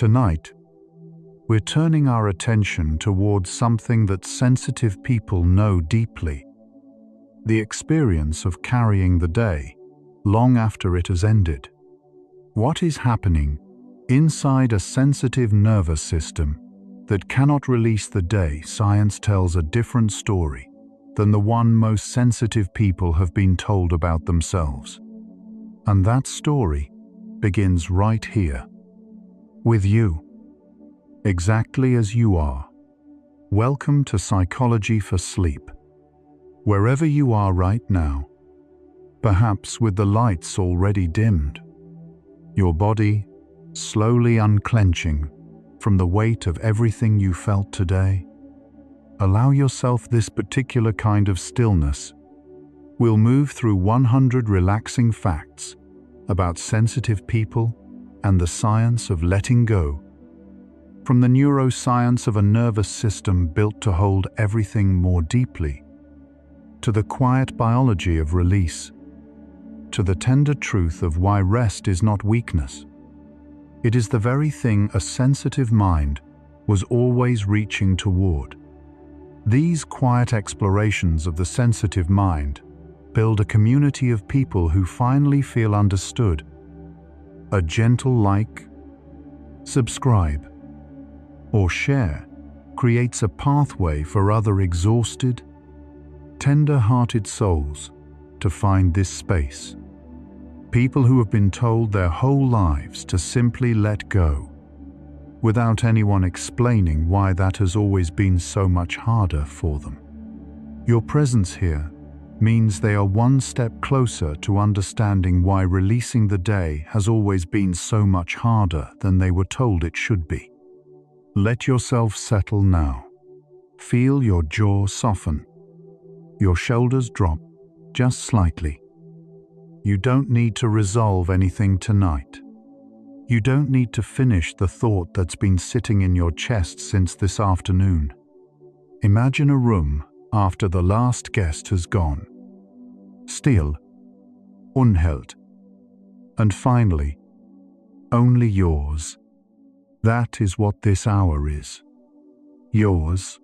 Tonight, we're turning our attention towards something that sensitive people know deeply: the experience of carrying the day long after it has ended. What is happening inside a sensitive nervous system that cannot release the day? Science tells a different story than the one most sensitive people have been told about themselves. And that story begins right here, with you, exactly as you are. Welcome to Psychology for Sleep. Wherever you are right now, perhaps with the lights already dimmed, your body slowly unclenching from the weight of everything you felt today, allow yourself this particular kind of stillness. We'll move through 100 relaxing facts about sensitive people and the science of letting go. From the neuroscience of a nervous system built to hold everything more deeply, to the quiet biology of release, to the tender truth of why rest is not weakness. It is the very thing a sensitive mind was always reaching toward. These quiet explorations of the sensitive mind build a community of people who finally feel understood. A gentle like, subscribe, or share creates a pathway for other exhausted, tender-hearted souls to find this space. People who have been told their whole lives to simply let go, without anyone explaining why that has always been so much harder for them. Your presence here means they are one step closer to understanding why releasing the day has always been so much harder than they were told it should be. Let yourself settle now. Feel your jaw soften, your shoulders drop just slightly. You don't need to resolve anything tonight. You don't need to finish the thought that's been sitting in your chest since this afternoon. Imagine a room after the last guest has gone. Still, unheld, and finally, only yours. That is what this hour is. Yours.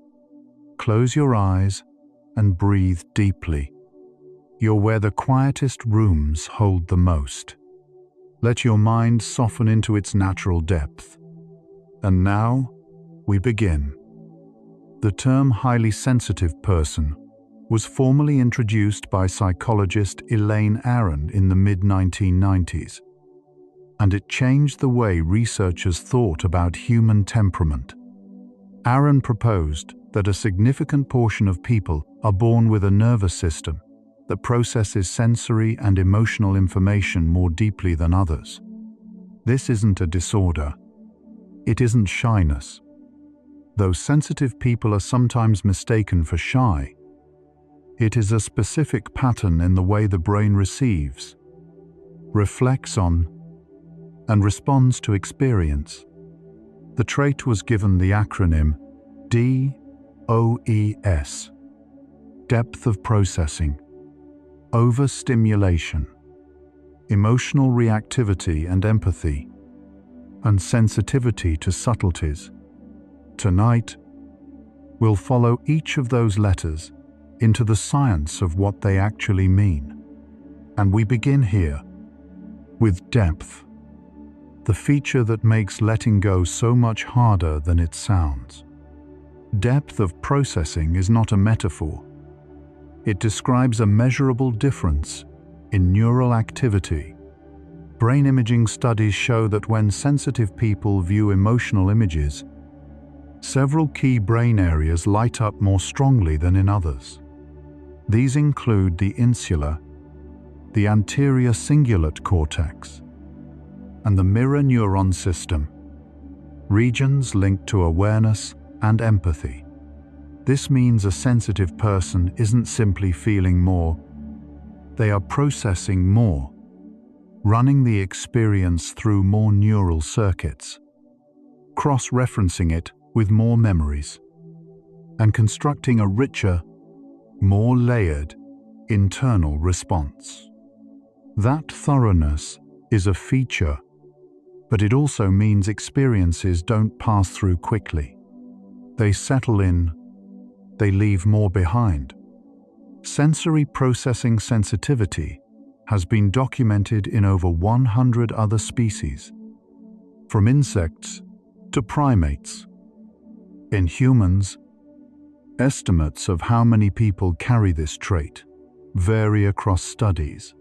Close your eyes and breathe deeply. You're where the quietest rooms hold the most. Let your mind soften into its natural depth. And now, we begin. The term highly sensitive person was formally introduced by psychologist Elaine Aron in the mid-1990s, and it changed the way researchers thought about human temperament. Aron proposed that a significant portion of people are born with a nervous system that processes sensory and emotional information more deeply than others. This isn't a disorder. It isn't shyness. Though sensitive people are sometimes mistaken for shy, it is a specific pattern in the way the brain receives, reflects on, and responds to experience. The trait was given the acronym DOES: depth of processing, overstimulation, emotional reactivity and empathy, and sensitivity to subtleties. Tonight, we'll follow each of those letters into the science of what they actually mean. And we begin here with depth, the feature that makes letting go so much harder than it sounds. Depth of processing is not a metaphor. It describes a measurable difference in neural activity. Brain imaging studies show that when sensitive people view emotional images, several key brain areas light up more strongly than in others. These include the insula, the anterior cingulate cortex, and the mirror neuron system, regions linked to awareness and empathy. This means a sensitive person isn't simply feeling more, they are processing more, running the experience through more neural circuits, cross-referencing it with more memories, and constructing a richer, more layered internal response. That thoroughness is a feature But it also means experiences don't pass through quickly. They settle in, they leave more behind. Sensory processing sensitivity has been documented in over 100 other species, from insects to primates. In humans, estimates of how many people carry this trait vary across studies,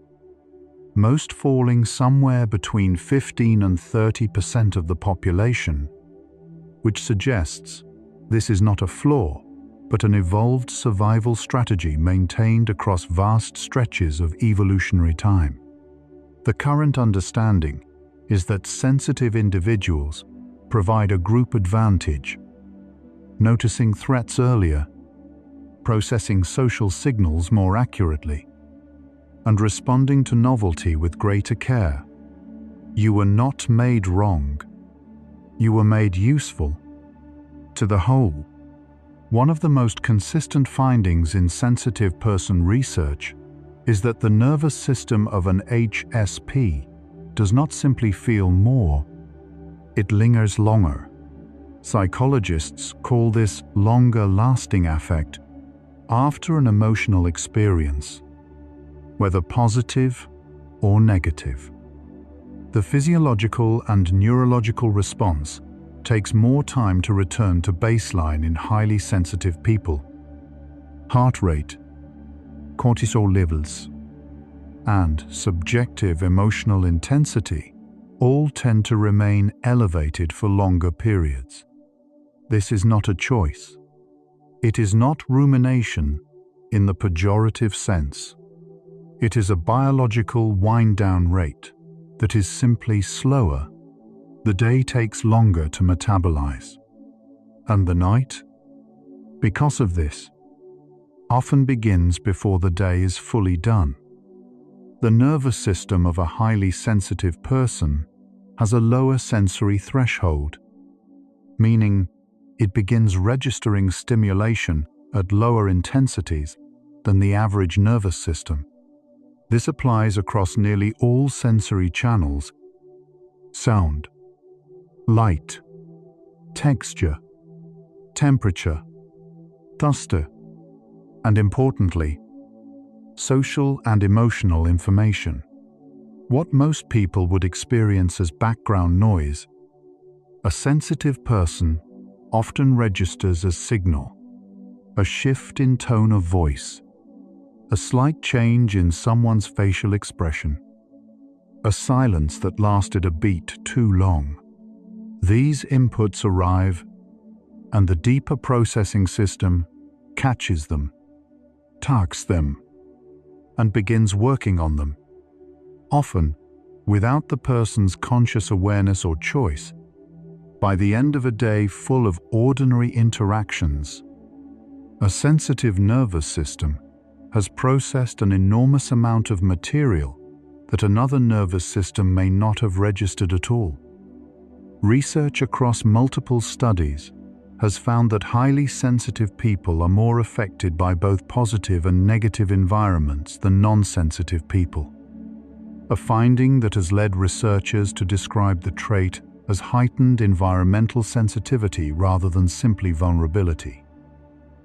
most falling somewhere between 15 and 30% of the population, which suggests this is not a flaw, but an evolved survival strategy maintained across vast stretches of evolutionary time. The current understanding is that sensitive individuals provide a group advantage, noticing threats earlier, processing social signals more accurately, and responding to novelty with greater care. You were not made wrong. You were made useful to the whole. One of the most consistent findings in sensitive person research is that the nervous system of an HSP does not simply feel more, it lingers longer. Psychologists call this longer-lasting affect after an emotional experience, whether positive or negative. The physiological and neurological response takes more time to return to baseline in highly sensitive people. Heart rate, cortisol levels, and subjective emotional intensity all tend to remain elevated for longer periods. This is not a choice. It is not rumination in the pejorative sense. It is a biological wind-down rate that is simply slower. The day takes longer to metabolize. And the night, because of this, often begins before the day is fully done. The nervous system of a highly sensitive person has a lower sensory threshold, meaning it begins registering stimulation at lower intensities than the average nervous system. This applies across nearly all sensory channels: sound, light, texture, temperature, thruster, and importantly, social and emotional information. What most people would experience as background noise, a sensitive person often registers as signal: a shift in tone of voice, a slight change in someone's facial expression, a silence that lasted a beat too long. These inputs arrive, and the deeper processing system catches them, tags them, and begins working on them, often without the person's conscious awareness or choice. By the end of a day full of ordinary interactions, a sensitive nervous system has processed an enormous amount of material that another nervous system may not have registered at all. Research across multiple studies has found that highly sensitive people are more affected by both positive and negative environments than non-sensitive people, a finding that has led researchers to describe the trait as heightened environmental sensitivity rather than simply vulnerability.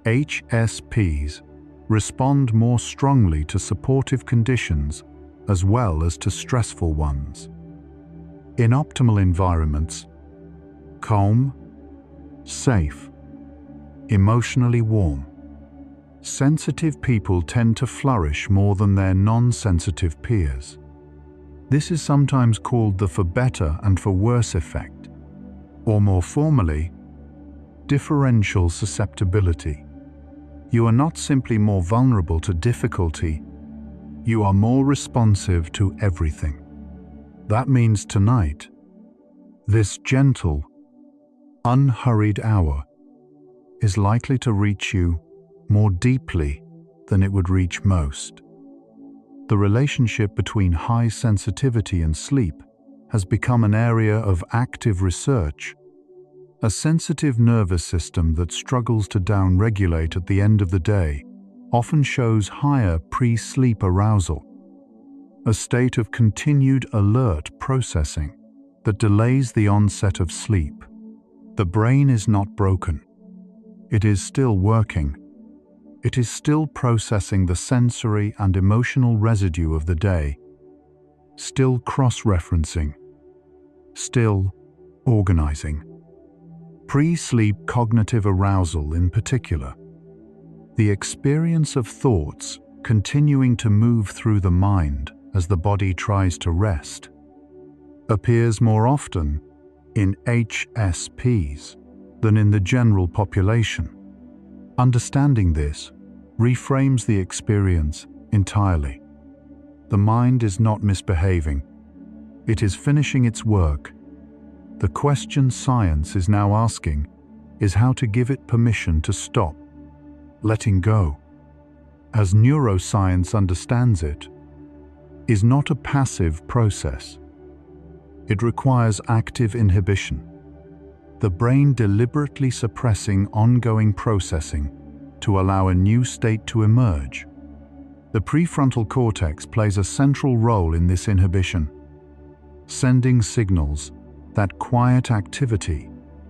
HSPs respond more strongly to supportive conditions as well as to stressful ones. In optimal environments, calm, safe, emotionally warm, sensitive people tend to flourish more than their non-sensitive peers. This is sometimes called the for better and for worse effect, or more formally, differential susceptibility. You are not simply more vulnerable to difficulty, you are more responsive to everything. That means tonight, this gentle, unhurried hour is likely to reach you more deeply than it would reach most. The relationship between high sensitivity and sleep has become an area of active research. A sensitive nervous system that struggles to downregulate at the end of the day often shows higher pre-sleep arousal, a state of continued alert processing. that delays the onset of sleep. The brain is not broken. It is still working. It is still processing the sensory and emotional residue of the day, still cross-referencing, still organizing. Pre-sleep cognitive arousal in particular, the experience of thoughts continuing to move through the mind as the body tries to rest, appears more often in HSPs than in the general population. Understanding this reframes the experience entirely. The mind is not misbehaving. It is finishing its work. The question science is now asking is how to give it permission to stop, letting go, as neuroscience understands it, is not a passive process. It requires active inhibition, the brain deliberately suppressing ongoing processing to allow a new state to emerge. The prefrontal cortex plays a central role in this inhibition, sending signals that quiet activity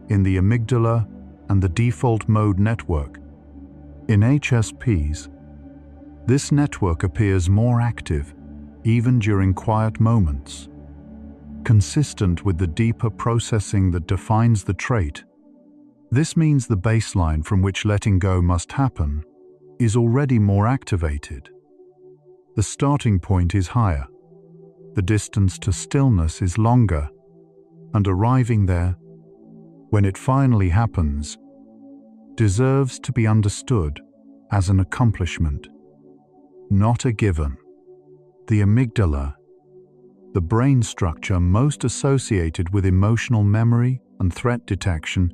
in the amygdala and the default mode network. In HSPs, this network appears more active even during quiet moments, consistent with the deeper processing that defines the trait. This means the baseline from which letting go must happen is already more activated. The starting point is higher. The distance to stillness is longer, and arriving there, when it finally happens, deserves to be understood as an accomplishment, not a given. The amygdala, the brain structure most associated with emotional memory and threat detection,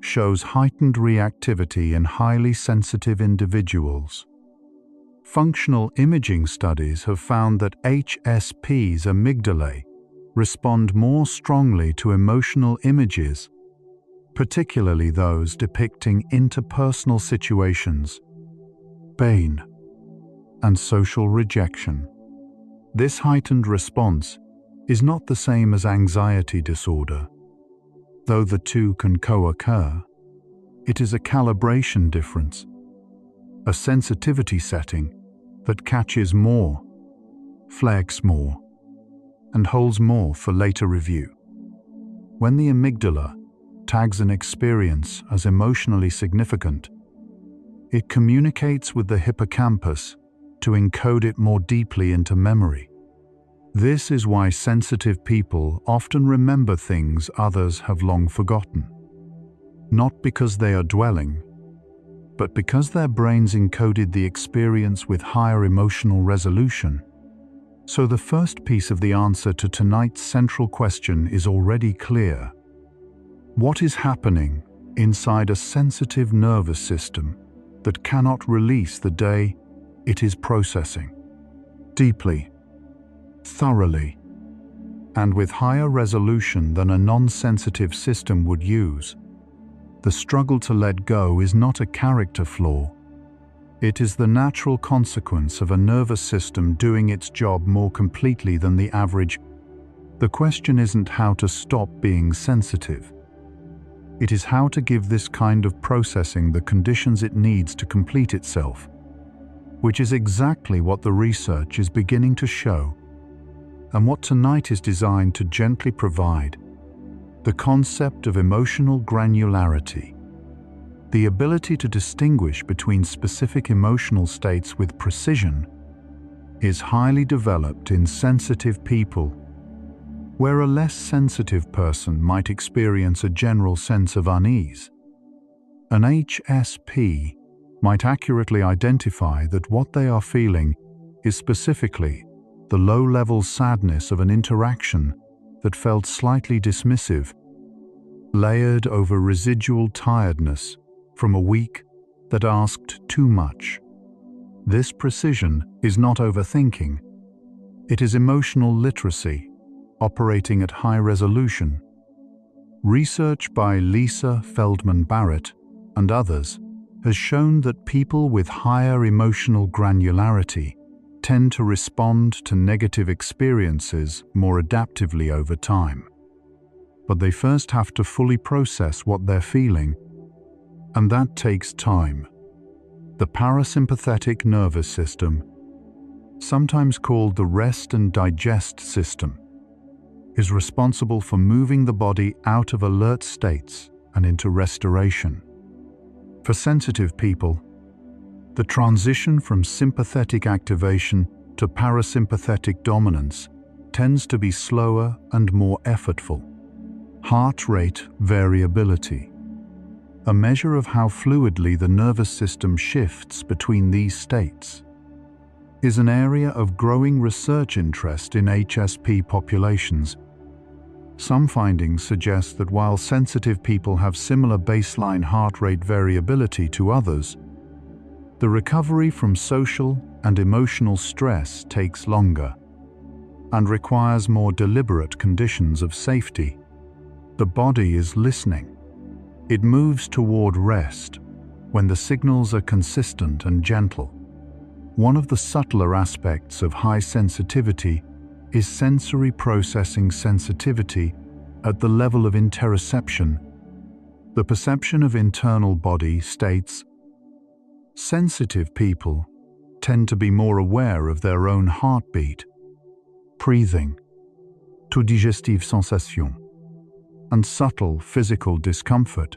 shows heightened reactivity in highly sensitive individuals. Functional imaging studies have found that HSP's amygdalae respond more strongly to emotional images, particularly those depicting interpersonal situations, pain, and social rejection. This heightened response is not the same as anxiety disorder. Though the two can co-occur, it is a calibration difference, a sensitivity setting that catches more, flags more, and holds more for later review. When the amygdala tags an experience as emotionally significant, it communicates with the hippocampus to encode it more deeply into memory. This is why sensitive people often remember things others have long forgotten. Not because they are dwelling, but because their brains encoded the experience with higher emotional resolution. So the first piece of the answer to tonight's central question is already clear. What is happening inside a sensitive nervous system that cannot release the day it is processing? Deeply, thoroughly, and with higher resolution than a non-sensitive system would use. The struggle to let go is not a character flaw. It is the natural consequence of a nervous system doing its job more completely than the average. The question isn't how to stop being sensitive. It is how to give this kind of processing the conditions it needs to complete itself, which is exactly what the research is beginning to show, and what tonight is designed to gently provide: the concept of emotional granularity. The ability to distinguish between specific emotional states with precision is highly developed in sensitive people, where a less sensitive person might experience a general sense of unease. An HSP might accurately identify that what they are feeling is specifically the low-level sadness of an interaction that felt slightly dismissive, layered over residual tiredness from a week that asked too much. This precision is not overthinking. It is emotional literacy, operating at high resolution. Research by Lisa Feldman Barrett and others has shown that people with higher emotional granularity tend to respond to negative experiences more adaptively over time. but they first have to fully process what they're feeling, and that takes time. The parasympathetic nervous system, sometimes called the rest and digest system, is responsible for moving the body out of alert states and into restoration. For sensitive people, the transition from sympathetic activation to parasympathetic dominance tends to be slower and more effortful. Heart rate variability, a measure of how fluidly the nervous system shifts between these states, is an area of growing research interest in HSP populations. Some findings suggest that while sensitive people have similar baseline heart rate variability to others, the recovery from social and emotional stress takes longer and requires more deliberate conditions of safety. The body is listening. It moves toward rest when the signals are consistent and gentle. One of the subtler aspects of high sensitivity is sensory processing sensitivity at the level of interoception, the perception of internal body states. Sensitive people tend to be more aware of their own heartbeat, breathing, tout digestive sensation, and subtle physical discomfort.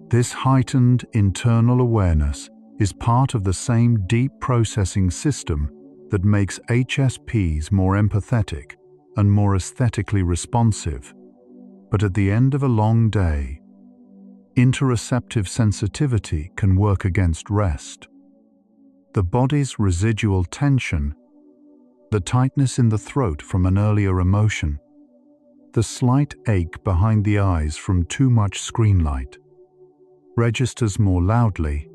This heightened internal awareness is part of the same deep processing system that makes HSPs more empathetic and more aesthetically responsive. But at the end of a long day, interoceptive sensitivity can work against rest. The body's residual tension, the tightness in the throat from an earlier emotion, the slight ache behind the eyes from too much screen light, registers more loudly.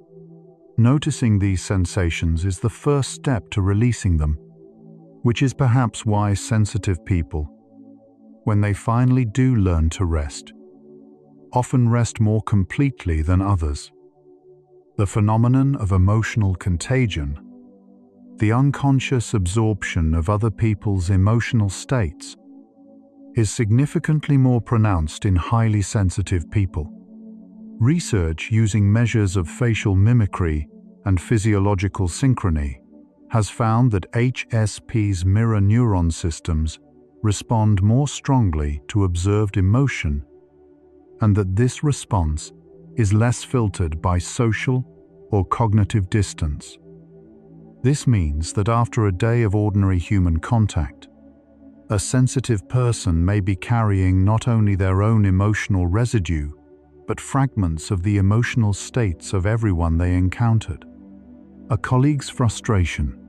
Noticing these sensations is the first step to releasing them, which is perhaps why sensitive people, when they finally do learn to rest, often rest more completely than others. The phenomenon of emotional contagion, the unconscious absorption of other people's emotional states, is significantly more pronounced in highly sensitive people. Research using measures of facial mimicry and physiological synchrony has found that HSP's mirror neuron systems respond more strongly to observed emotion, and that this response is less filtered by social or cognitive distance. This means that after a day of ordinary human contact, a sensitive person may be carrying not only their own emotional residue, but fragments of the emotional states of everyone they encountered. A colleague's frustration,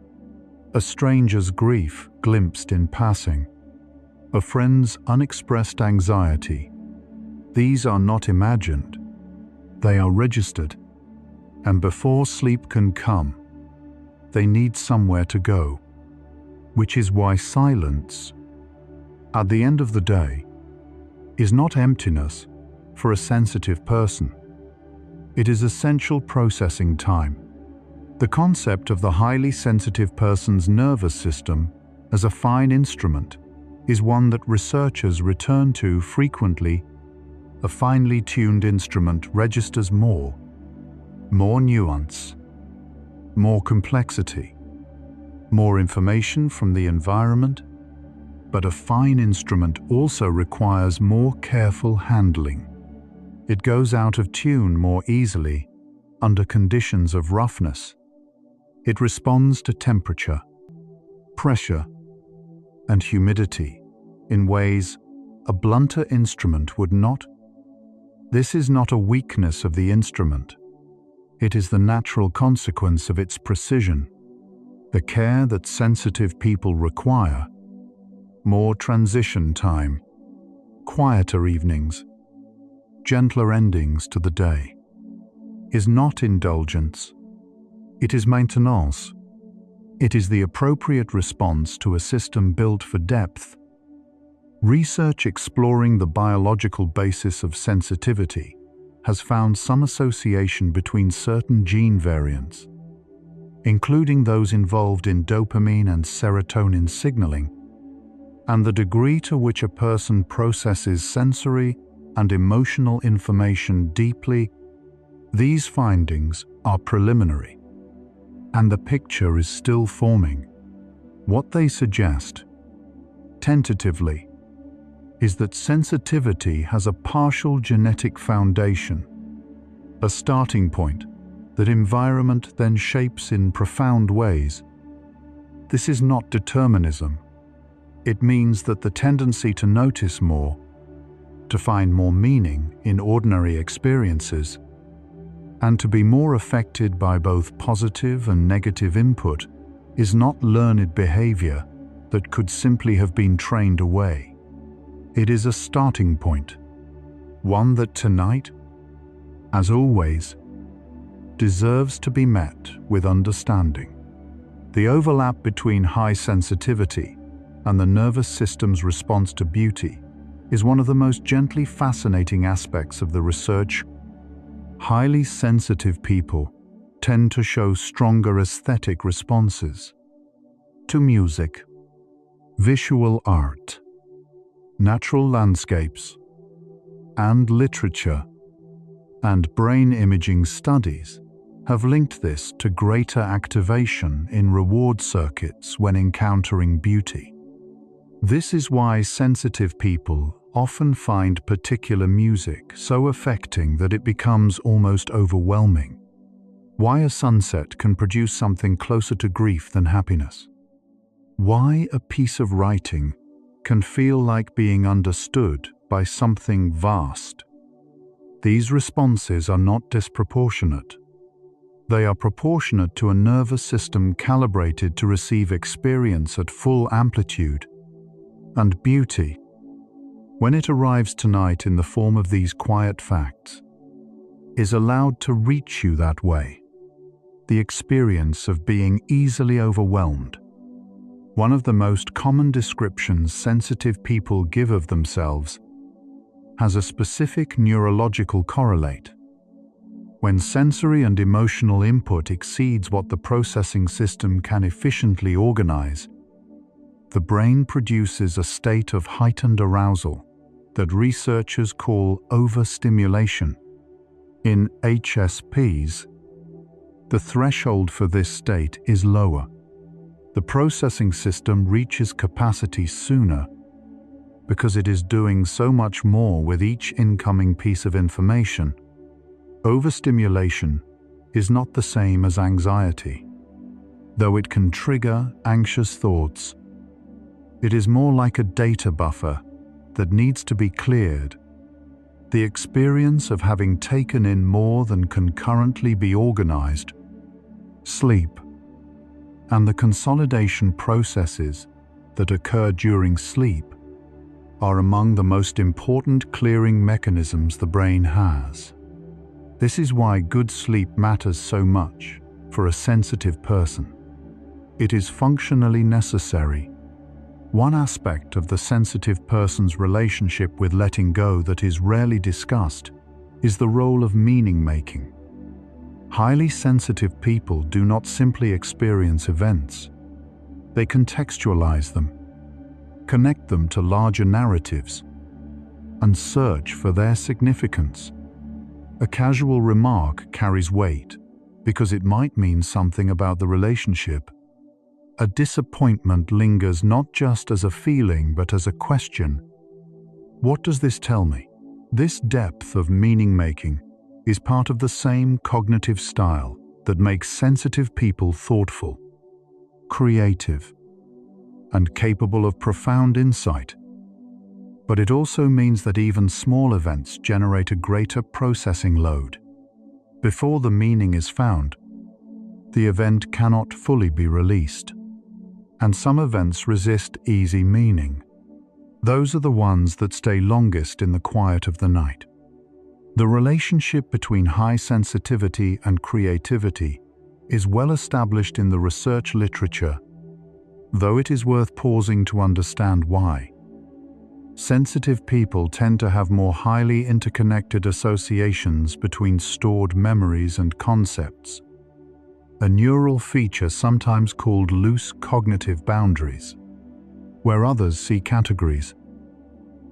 a stranger's grief glimpsed in passing, a friend's unexpressed anxiety. These are not imagined. They are registered, and before sleep can come, they need somewhere to go, which is why silence, at the end of the day, is not emptiness for a sensitive person. It is essential processing time. The concept of the highly sensitive person's nervous system as a fine instrument is one that researchers return to frequently. A finely tuned instrument registers more nuance, more complexity, more information from the environment, but a fine instrument also requires more careful handling. It goes out of tune more easily under conditions of roughness. It responds to temperature, pressure, and humidity in ways a blunter instrument would not. This is not a weakness of the instrument. It is the natural consequence of its precision, the care that sensitive people require, more transition time, quieter evenings, gentler endings to the day, is not indulgence. It is maintenance. It is the appropriate response to a system built for depth. Research exploring the biological basis of sensitivity has found some association between certain gene variants, including those involved in dopamine and serotonin signaling, and the degree to which a person processes sensory and emotional information deeply, these findings are preliminary, and the picture is still forming. What they suggest, tentatively, is that sensitivity has a partial genetic foundation, a starting point that environment then shapes in profound ways. This is not determinism. It means that the tendency to notice more, to find more meaning in ordinary experiences, and to be more affected by both positive and negative input is not learned behavior that could simply have been trained away. It is a starting point, one that tonight, as always, deserves to be met with understanding. The overlap between high sensitivity and the nervous system's response to beauty is one of the most gently fascinating aspects of the research. Highly sensitive people tend to show stronger aesthetic responses to music, visual art, natural landscapes, and literature, and brain imaging studies have linked this to greater activation in reward circuits when encountering beauty. This is why sensitive people often find particular music so affecting that it becomes almost overwhelming. Why a sunset can produce something closer to grief than happiness. Why a piece of writing can feel like being understood by something vast. These responses are not disproportionate. They are proportionate to a nervous system calibrated to receive experience at full amplitude. And beauty, when it arrives tonight in the form of these quiet facts, is allowed to reach you that way. The experience of being easily overwhelmed. One of the most common descriptions sensitive people give of themselves has a specific neurological correlate. When sensory and emotional input exceeds what the processing system can efficiently organize, the brain produces a state of heightened arousal that researchers call overstimulation. In HSPs, the threshold for this state is lower. The processing system reaches capacity sooner because it is doing so much more with each incoming piece of information. Overstimulation is not the same as anxiety. Though it can trigger anxious thoughts, it is more like a data buffer that needs to be cleared. The experience of having taken in more than can currently be organized, sleep, and the consolidation processes that occur during sleep are among the most important clearing mechanisms the brain has. This is why good sleep matters so much for a sensitive person. It is functionally necessary. One aspect of the sensitive person's relationship with letting go that is rarely discussed is the role of meaning-making. Highly sensitive people do not simply experience events. They contextualize them, connect them to larger narratives, and search for their significance. A casual remark carries weight because it might mean something about the relationship. A disappointment lingers not just as a feeling but as a question. What does this tell me? This depth of meaning-making is part of the same cognitive style that makes sensitive people thoughtful, creative, and capable of profound insight. But it also means that even small events generate a greater processing load. Before the meaning is found, the event cannot fully be released. And some events resist easy meaning. Those are the ones that stay longest in the quiet of the night. The relationship between high sensitivity and creativity is well established in the research literature, though it is worth pausing to understand why. Sensitive people tend to have more highly interconnected associations between stored memories and concepts, a neural feature sometimes called loose cognitive boundaries. where others see categories.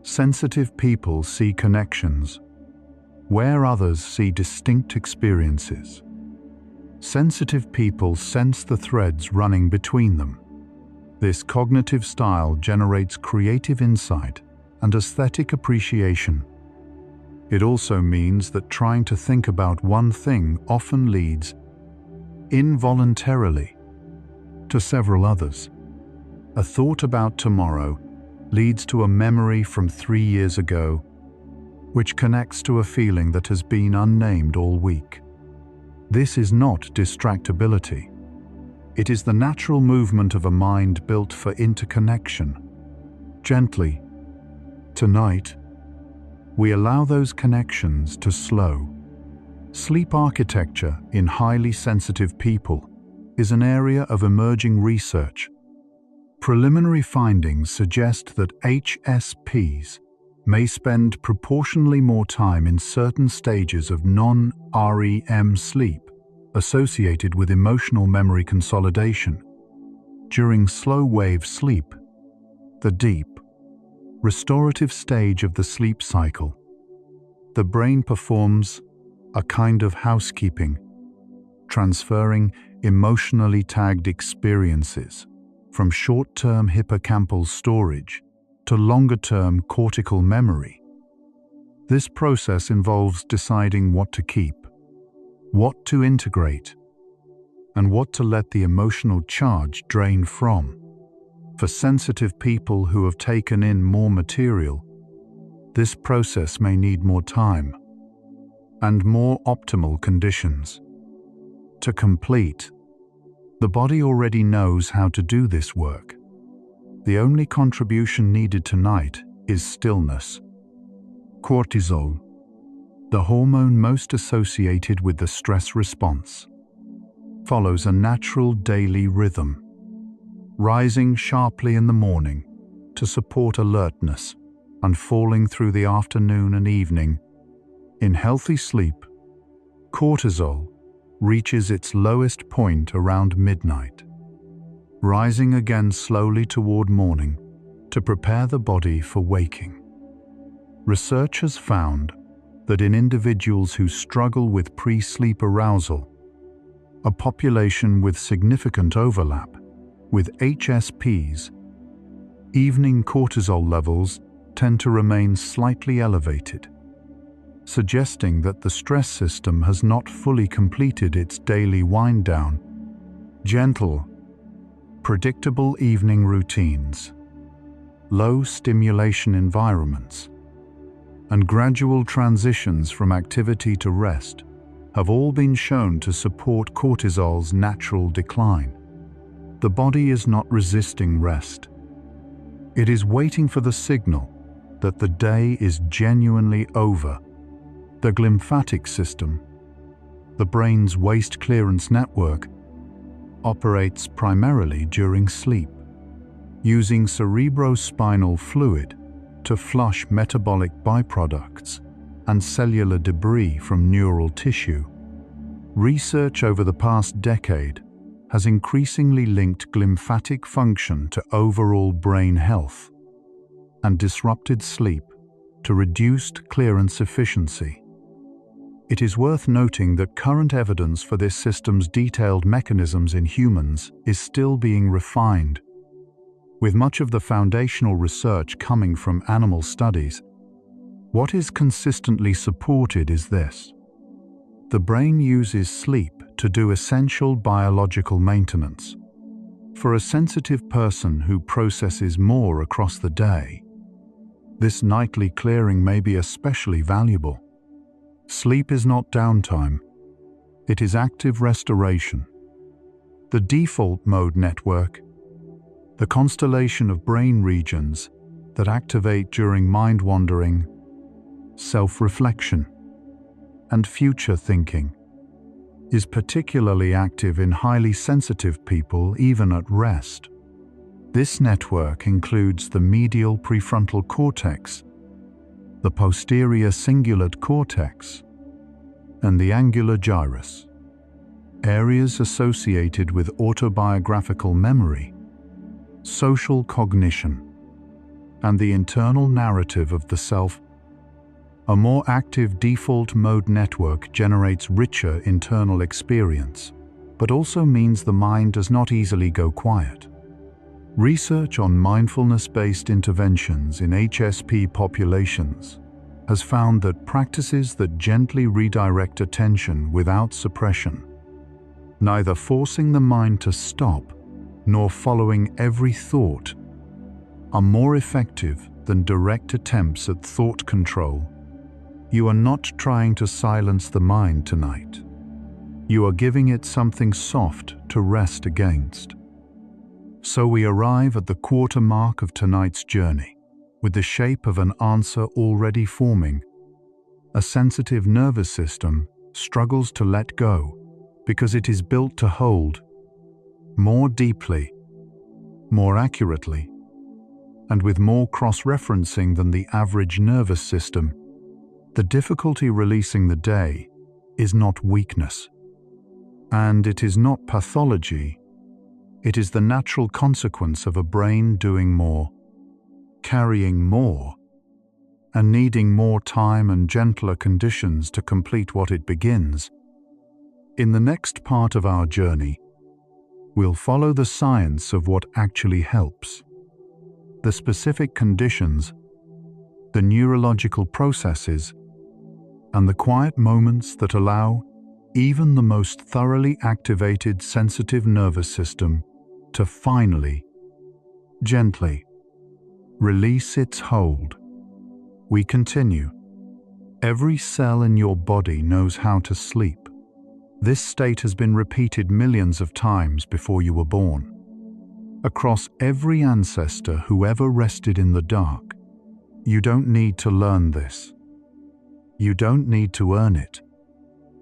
Sensitive people see connections, where others see distinct experiences. Sensitive people sense the threads running between them. This cognitive style generates creative insight and aesthetic appreciation. It also means that trying to think about one thing often leads, involuntarily, to several others. A thought about tomorrow leads to a memory from 3 years ago, which connects to a feeling that has been unnamed all week. This is not distractibility. It is the natural movement of a mind built for interconnection. Gently, tonight, we allow those connections to slow. Sleep architecture in highly sensitive people is an area of emerging research. Preliminary findings suggest that HSPs may spend proportionally more time in certain stages of non-REM sleep associated with emotional memory consolidation. During slow-wave sleep, the deep, restorative stage of the sleep cycle, the brain performs a kind of housekeeping, transferring emotionally tagged experiences from short-term hippocampal storage to longer-term cortical memory. This process involves deciding what to keep, what to integrate, and what to let the emotional charge drain from. For sensitive people who have taken in more material, this process may need more time and more optimal conditions. To complete, the body already knows how to do this work. The only contribution needed tonight is stillness. Cortisol, the hormone most associated with the stress response, follows a natural daily rhythm, rising sharply in the morning to support alertness and falling through the afternoon and evening. In healthy sleep, cortisol reaches its lowest point around midnight, rising again slowly toward morning to prepare the body for waking. Research has found that in individuals who struggle with pre-sleep arousal, a population with significant overlap with HSPs, evening cortisol levels tend to remain slightly elevated, suggesting that the stress system has not fully completed its daily wind-down. Gentle, predictable evening routines, low stimulation environments, and gradual transitions from activity to rest have all been shown to support cortisol's natural decline. The body is not resisting rest. It is waiting for the signal that the day is genuinely over. The glymphatic system, the brain's waste clearance network, operates primarily during sleep, using cerebrospinal fluid to flush metabolic byproducts and cellular debris from neural tissue. Research over the past decade has increasingly linked glymphatic function to overall brain health and disrupted sleep to reduced clearance efficiency. It is worth noting that current evidence for this system's detailed mechanisms in humans is still being refined. With much of the foundational research coming from animal studies, what is consistently supported is this: the brain uses sleep to do essential biological maintenance. For a sensitive person who processes more across the day, this nightly clearing may be especially valuable. Sleep is not downtime, it is active restoration. The default mode network, the constellation of brain regions that activate during mind-wandering, self-reflection, and future thinking, is particularly active in highly sensitive people even at rest. This network includes the medial prefrontal cortex, the posterior cingulate cortex, and the angular gyrus, areas associated with autobiographical memory, social cognition, and the internal narrative of the self. A more active default mode network generates richer internal experience, but also means the mind does not easily go quiet. Research on mindfulness-based interventions in HSP populations has found that practices that gently redirect attention without suppression, neither forcing the mind to stop nor following every thought, are more effective than direct attempts at thought control. You are not trying to silence the mind tonight. You are giving it something soft to rest against. So we arrive at the quarter mark of tonight's journey, with the shape of an answer already forming. A sensitive nervous system struggles to let go because it is built to hold more deeply, more accurately, and with more cross-referencing than the average nervous system. The difficulty releasing the day is not weakness, and it is not pathology. It is the natural consequence of a brain doing more, carrying more, and needing more time and gentler conditions to complete what it begins. In the next part of our journey, we'll follow the science of what actually helps, the specific conditions, the neurological processes, and the quiet moments that allow even the most thoroughly activated sensitive nervous system to finally, gently, release its hold. We continue. Every cell in your body knows how to sleep. This state has been repeated millions of times before you were born. Across every ancestor who ever rested in the dark, you don't need to learn this. You don't need to earn it.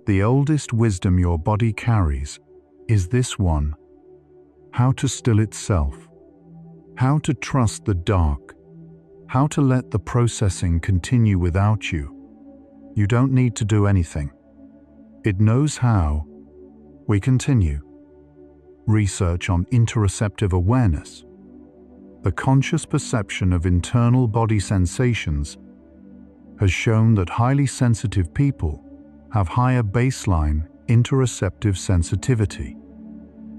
The oldest wisdom your body carries is this one: how to still itself, how to trust the dark, how to let the processing continue without you. You don't need to do anything. It knows how. We continue. Research on interoceptive awareness, the conscious perception of internal body sensations, has shown that highly sensitive people have higher baseline interoceptive sensitivity,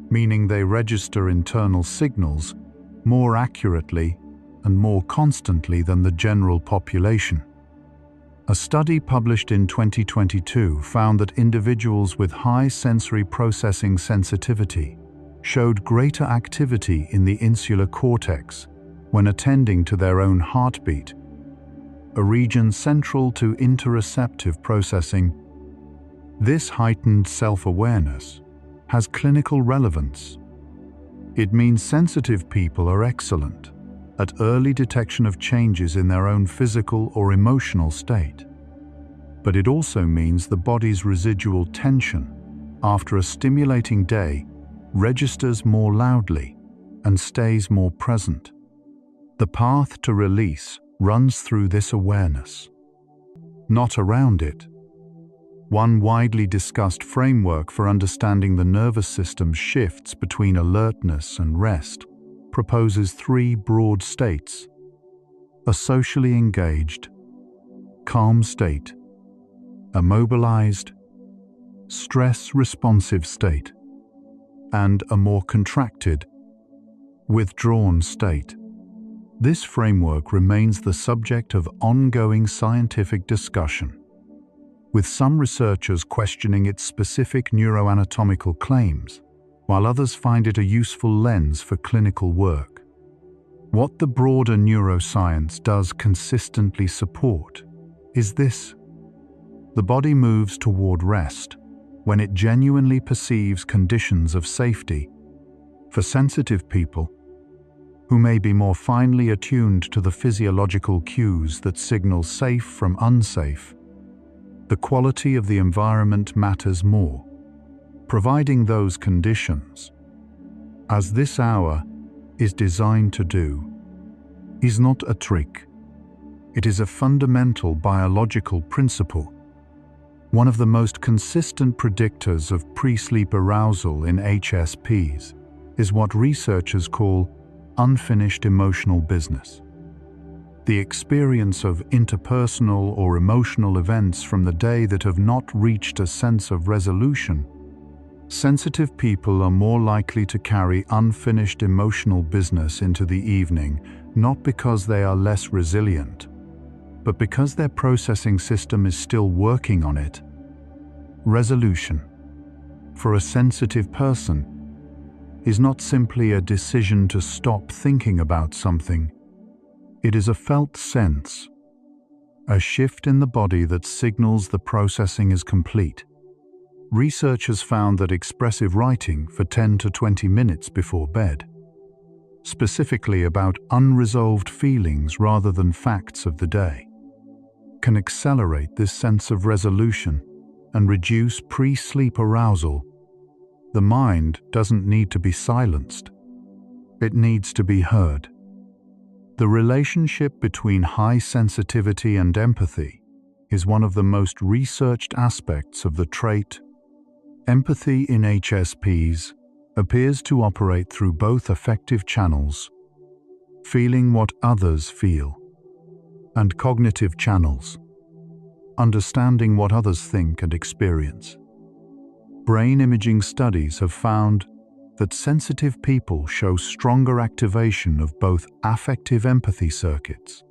meaning they register internal signals more accurately and more constantly than the general population. A study published in 2022 found that individuals with high sensory processing sensitivity showed greater activity in the insular cortex when attending to their own heartbeat, a region central to interoceptive processing. This heightened self-awareness has clinical relevance. It means sensitive people are excellent at early detection of changes in their own physical or emotional state. But it also means the body's residual tension after a stimulating day registers more loudly and stays more present. The path to release runs through this awareness, not around it. One widely discussed framework for understanding the nervous system shifts between alertness and rest proposes 3 broad states: a socially engaged, calm state, a mobilized, stress-responsive state, and a more contracted, withdrawn state. This framework remains the subject of ongoing scientific discussion, with some researchers questioning its specific neuroanatomical claims, while others find it a useful lens for clinical work. What the broader neuroscience does consistently support is this: the body moves toward rest when it genuinely perceives conditions of safety. For sensitive people, who may be more finely attuned to the physiological cues that signal safe from unsafe, the quality of the environment matters more. Providing those conditions, as this hour is designed to do, is not a trick. It is a fundamental biological principle. One of the most consistent predictors of pre-sleep arousal in HSPs is what researchers call unfinished emotional business. The experience of interpersonal or emotional events from the day that have not reached a sense of resolution. Sensitive people are more likely to carry unfinished emotional business into the evening, not because they are less resilient, but because their processing system is still working on it. Resolution, for a sensitive person, is not simply a decision to stop thinking about something. It is a felt sense, a shift in the body that signals the processing is complete. Research has found that expressive writing for 10 to 20 minutes before bed, specifically about unresolved feelings rather than facts of the day, can accelerate this sense of resolution and reduce pre-sleep arousal. The mind doesn't need to be silenced. It needs to be heard. The relationship between high sensitivity and empathy is one of the most researched aspects of the trait. Empathy in HSPs appears to operate through both affective channels, feeling what others feel, and cognitive channels, understanding what others think and experience. Brain imaging studies have found that sensitive people show stronger activation of both affective empathy circuits,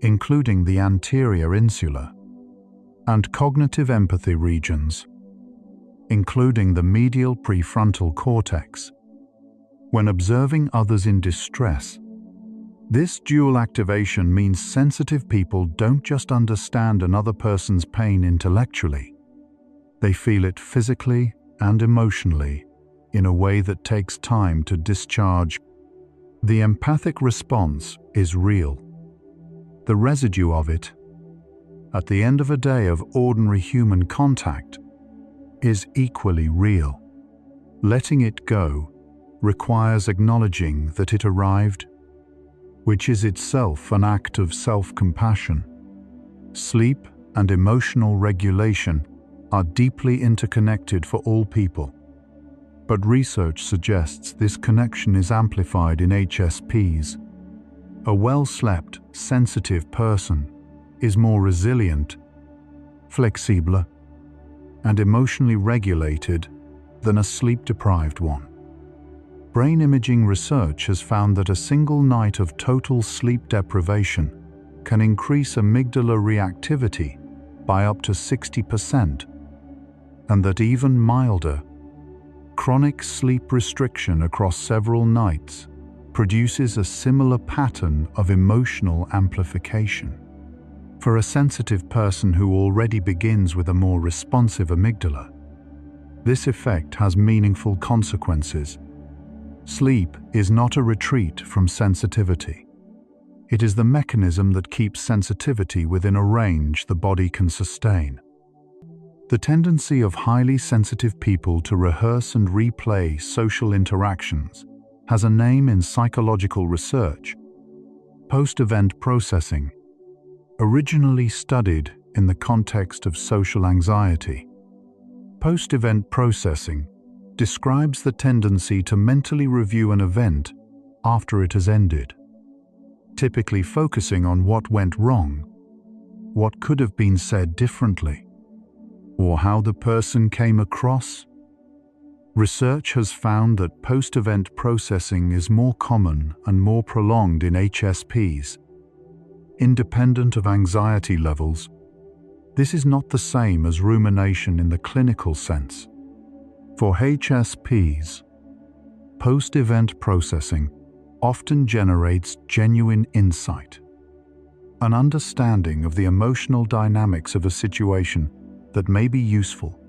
including the anterior insula, and cognitive empathy regions, including the medial prefrontal cortex, when observing others in distress. This dual activation means sensitive people don't just understand another person's pain intellectually. They feel it physically and emotionally in a way that takes time to discharge. The empathic response is real. The residue of it, at the end of a day of ordinary human contact, is equally real. Letting it go requires acknowledging that it arrived, which is itself an act of self-compassion. Sleep and emotional regulation are deeply interconnected for all people, but research suggests this connection is amplified in HSPs. A well-slept, sensitive person is more resilient, flexible, and emotionally regulated than a sleep-deprived one. Brain imaging research has found that a single night of total sleep deprivation can increase amygdala reactivity by up to 60%, and that even milder, chronic sleep restriction across several nights produces a similar pattern of emotional amplification. For a sensitive person who already begins with a more responsive amygdala, this effect has meaningful consequences. Sleep is not a retreat from sensitivity. It is the mechanism that keeps sensitivity within a range the body can sustain. The tendency of highly sensitive people to rehearse and replay social interactions has a name in psychological research: post-event processing. Originally studied in the context of social anxiety, post-event processing describes the tendency to mentally review an event after it has ended, typically focusing on what went wrong, what could have been said differently, or how the person came across. Research has found that post-event processing is more common and more prolonged in HSPs. Independent of anxiety levels, this is not the same as rumination in the clinical sense. For HSPs, post-event processing often generates genuine insight, an understanding of the emotional dynamics of a situation that may be useful.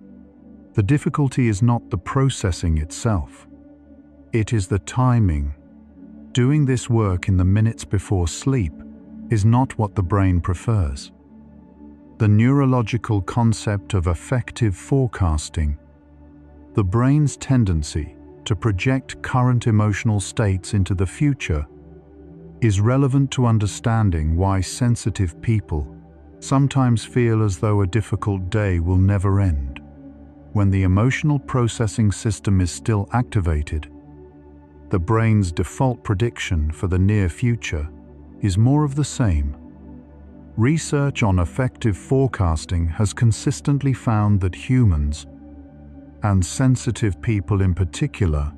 The difficulty is not the processing itself. It is the timing. Doing this work in the minutes before sleep is not what the brain prefers. The neurological concept of affective forecasting, the brain's tendency to project current emotional states into the future, is relevant to understanding why sensitive people sometimes feel as though a difficult day will never end. When the emotional processing system is still activated, the brain's default prediction for the near future is more of the same. Research on affective forecasting has consistently found that humans, and sensitive people in particular,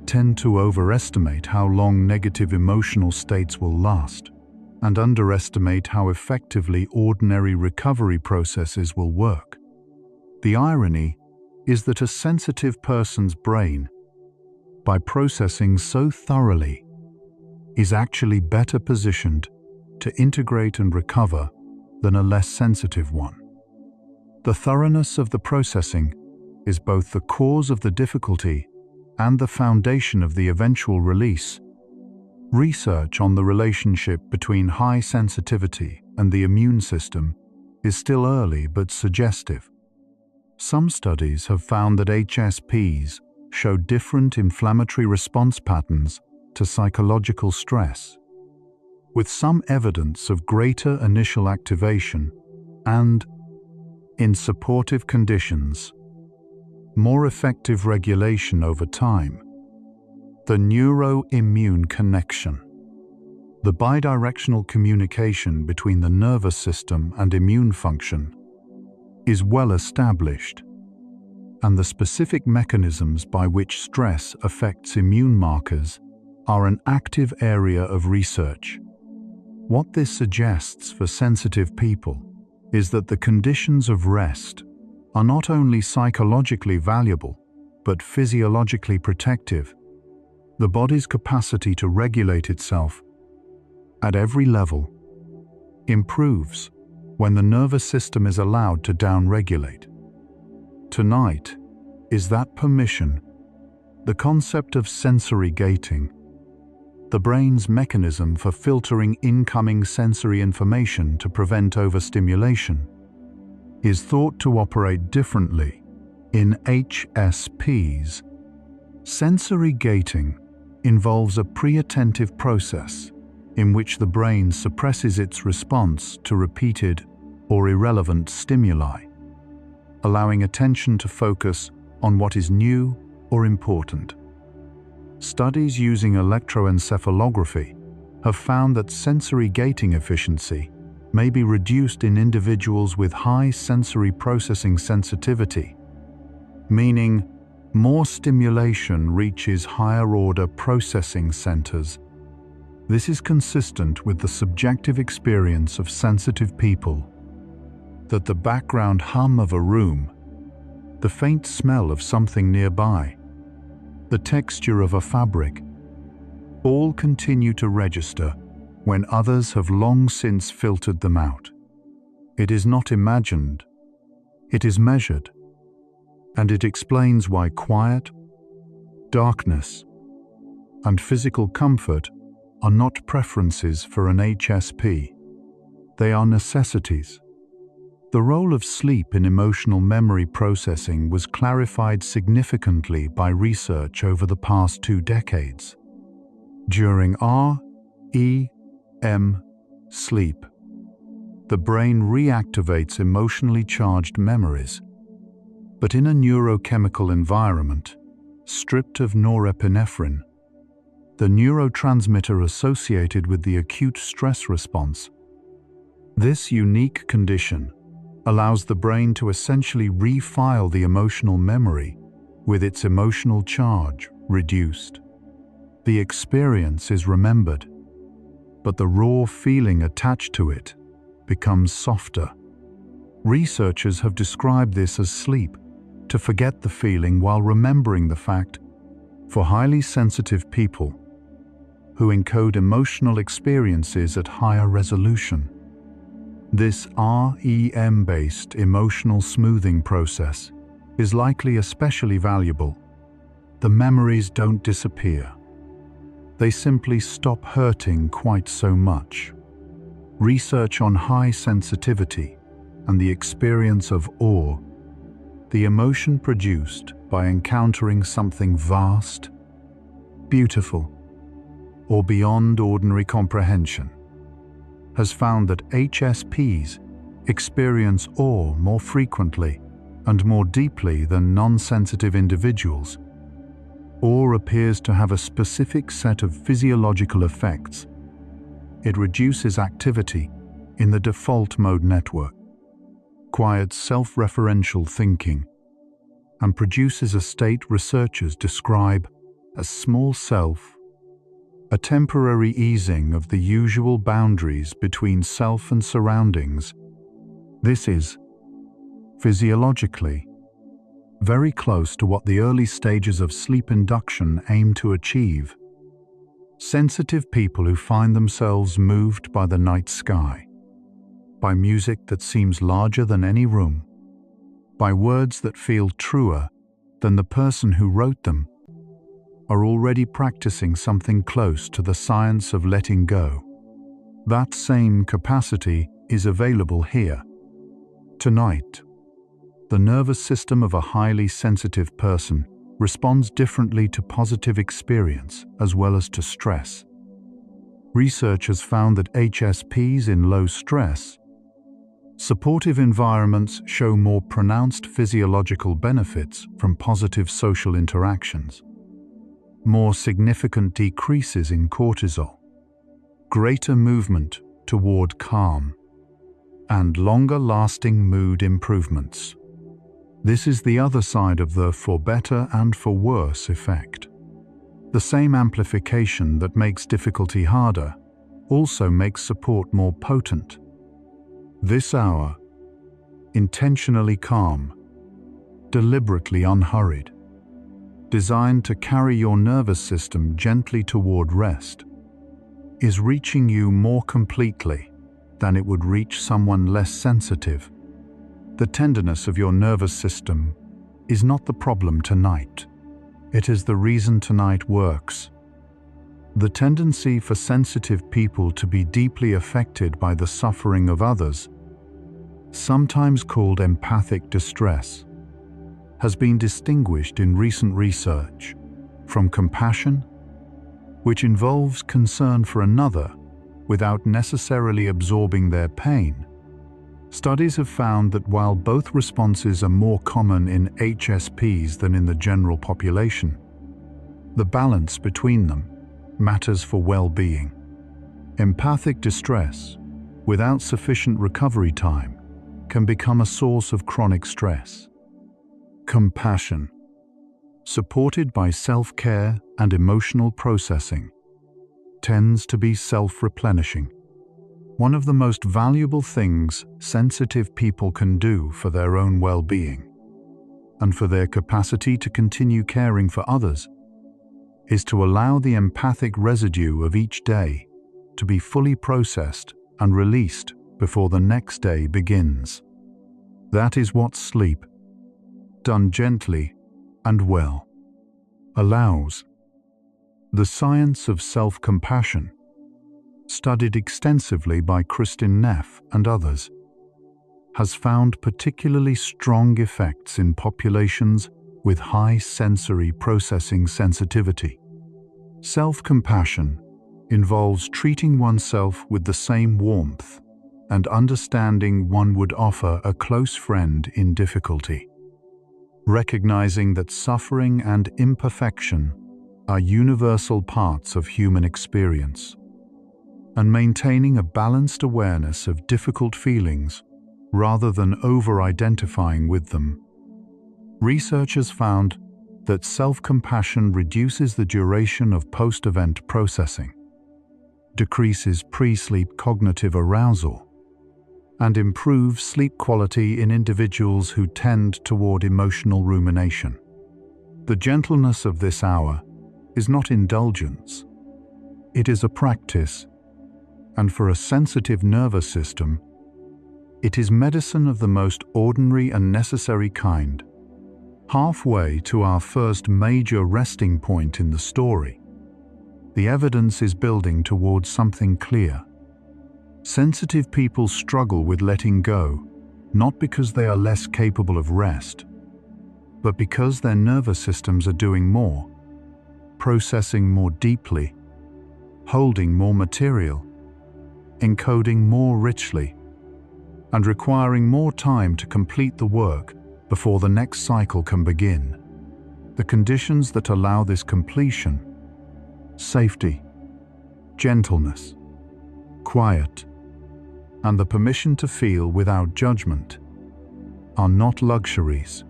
tend to overestimate how long negative emotional states will last and underestimate how effectively ordinary recovery processes will work. The irony is that a sensitive person's brain, by processing so thoroughly, is actually better positioned to integrate and recover than a less sensitive one. The thoroughness of the processing is both the cause of the difficulty and the foundation of the eventual release. Research on the relationship between high sensitivity and the immune system is still early but suggestive. Some studies have found that HSPs show different inflammatory response patterns to psychological stress, with some evidence of greater initial activation and, in supportive conditions, more effective regulation over time. The neuroimmune connection. The bidirectional communication between the nervous system and immune function is well established, and the specific mechanisms by which stress affects immune markers are an active area of research. What this suggests for sensitive people is that the conditions of rest are not only psychologically valuable, but physiologically protective. The body's capacity to regulate itself at every level improves when the nervous system is allowed to downregulate. Tonight is that permission, the concept of sensory gating, the brain's mechanism for filtering incoming sensory information to prevent overstimulation, is thought to operate differently in HSPs. Sensory gating involves a pre-attentive process in which the brain suppresses its response to repeated or irrelevant stimuli, allowing attention to focus on what is new or important. Studies using electroencephalography have found that sensory gating efficiency may be reduced in individuals with high sensory processing sensitivity, meaning more stimulation reaches higher-order processing centers. This is consistent with the subjective experience of sensitive people that the background hum of a room, the faint smell of something nearby, the texture of a fabric, all continue to register when others have long since filtered them out. It is not imagined, it is measured, and it explains why quiet, darkness, and physical comfort are not preferences for an HSP. They are necessities. The role of sleep in emotional memory processing was clarified significantly by research over the past 2 decades. During REM sleep, the brain reactivates emotionally charged memories, but in a neurochemical environment, stripped of norepinephrine, the neurotransmitter associated with the acute stress response. This unique condition allows the brain to essentially refile the emotional memory with its emotional charge reduced. The experience is remembered, but the raw feeling attached to it becomes softer. Researchers have described this as sleep, to forget the feeling while remembering the fact. For highly sensitive people who encode emotional experiences at higher resolution, this REM-based emotional smoothing process is likely especially valuable. The memories don't disappear. They simply stop hurting quite so much. Research on high sensitivity and the experience of awe, the emotion produced by encountering something vast, beautiful, or beyond ordinary comprehension, has found that HSPs experience awe more frequently and more deeply than non-sensitive individuals. or appears to have a specific set of physiological effects. It reduces activity in the default mode network, quiets self-referential thinking, and produces a state researchers describe as small self, a temporary easing of the usual boundaries between self and surroundings. This is, physiologically, very close to what the early stages of sleep induction aim to achieve. Sensitive people who find themselves moved by the night sky, by music that seems larger than any room, by words that feel truer than the person who wrote them, are already practicing something close to the science of letting go. That same capacity is available here. Tonight, the nervous system of a highly sensitive person responds differently to positive experience as well as to stress. Research has found that HSPs in low stress, supportive environments show more pronounced physiological benefits from positive social interactions, more significant decreases in cortisol, greater movement toward calm, and longer-lasting mood improvements. This is the other side of the for better and for worse effect. The same amplification that makes difficulty harder also makes support more potent. This hour, intentionally calm, deliberately unhurried, designed to carry your nervous system gently toward rest, is reaching you more completely than it would reach someone less sensitive. The tenderness of your nervous system is not the problem tonight. It is the reason tonight works. The tendency for sensitive people to be deeply affected by the suffering of others, sometimes called empathic distress, has been distinguished in recent research from compassion, which involves concern for another without necessarily absorbing their pain. Studies have found that while both responses are more common in HSPs than in the general population, the balance between them matters for well-being. Empathic distress, without sufficient recovery time, can become a source of chronic stress. Compassion, supported by self-care and emotional processing, tends to be self-replenishing. One of the most valuable things sensitive people can do for their own well-being and for their capacity to continue caring for others is to allow the empathic residue of each day to be fully processed and released before the next day begins. That is what sleep, done gently and well, allows. The science of self-compassion, studied extensively by Kristin Neff and others, has found particularly strong effects in populations with high sensory processing sensitivity. Self-compassion involves treating oneself with the same warmth and understanding one would offer a close friend in difficulty, recognizing that suffering and imperfection are universal parts of human experience, and maintaining a balanced awareness of difficult feelings rather than over-identifying with them. Researchers found that self-compassion reduces the duration of post-event processing, decreases pre-sleep cognitive arousal, and improves sleep quality in individuals who tend toward emotional rumination. The gentleness of this hour is not indulgence. It is a practice, and for a sensitive nervous system, it is medicine of the most ordinary and necessary kind. Halfway to our first major resting point in the story, the evidence is building towards something clear. Sensitive people struggle with letting go, not because they are less capable of rest, but because their nervous systems are doing more, processing more deeply, holding more material, encoding more richly, and requiring more time to complete the work before the next cycle can begin. The conditions that allow this completion: safety, gentleness, quiet, and the permission to feel without judgment, are not luxuries.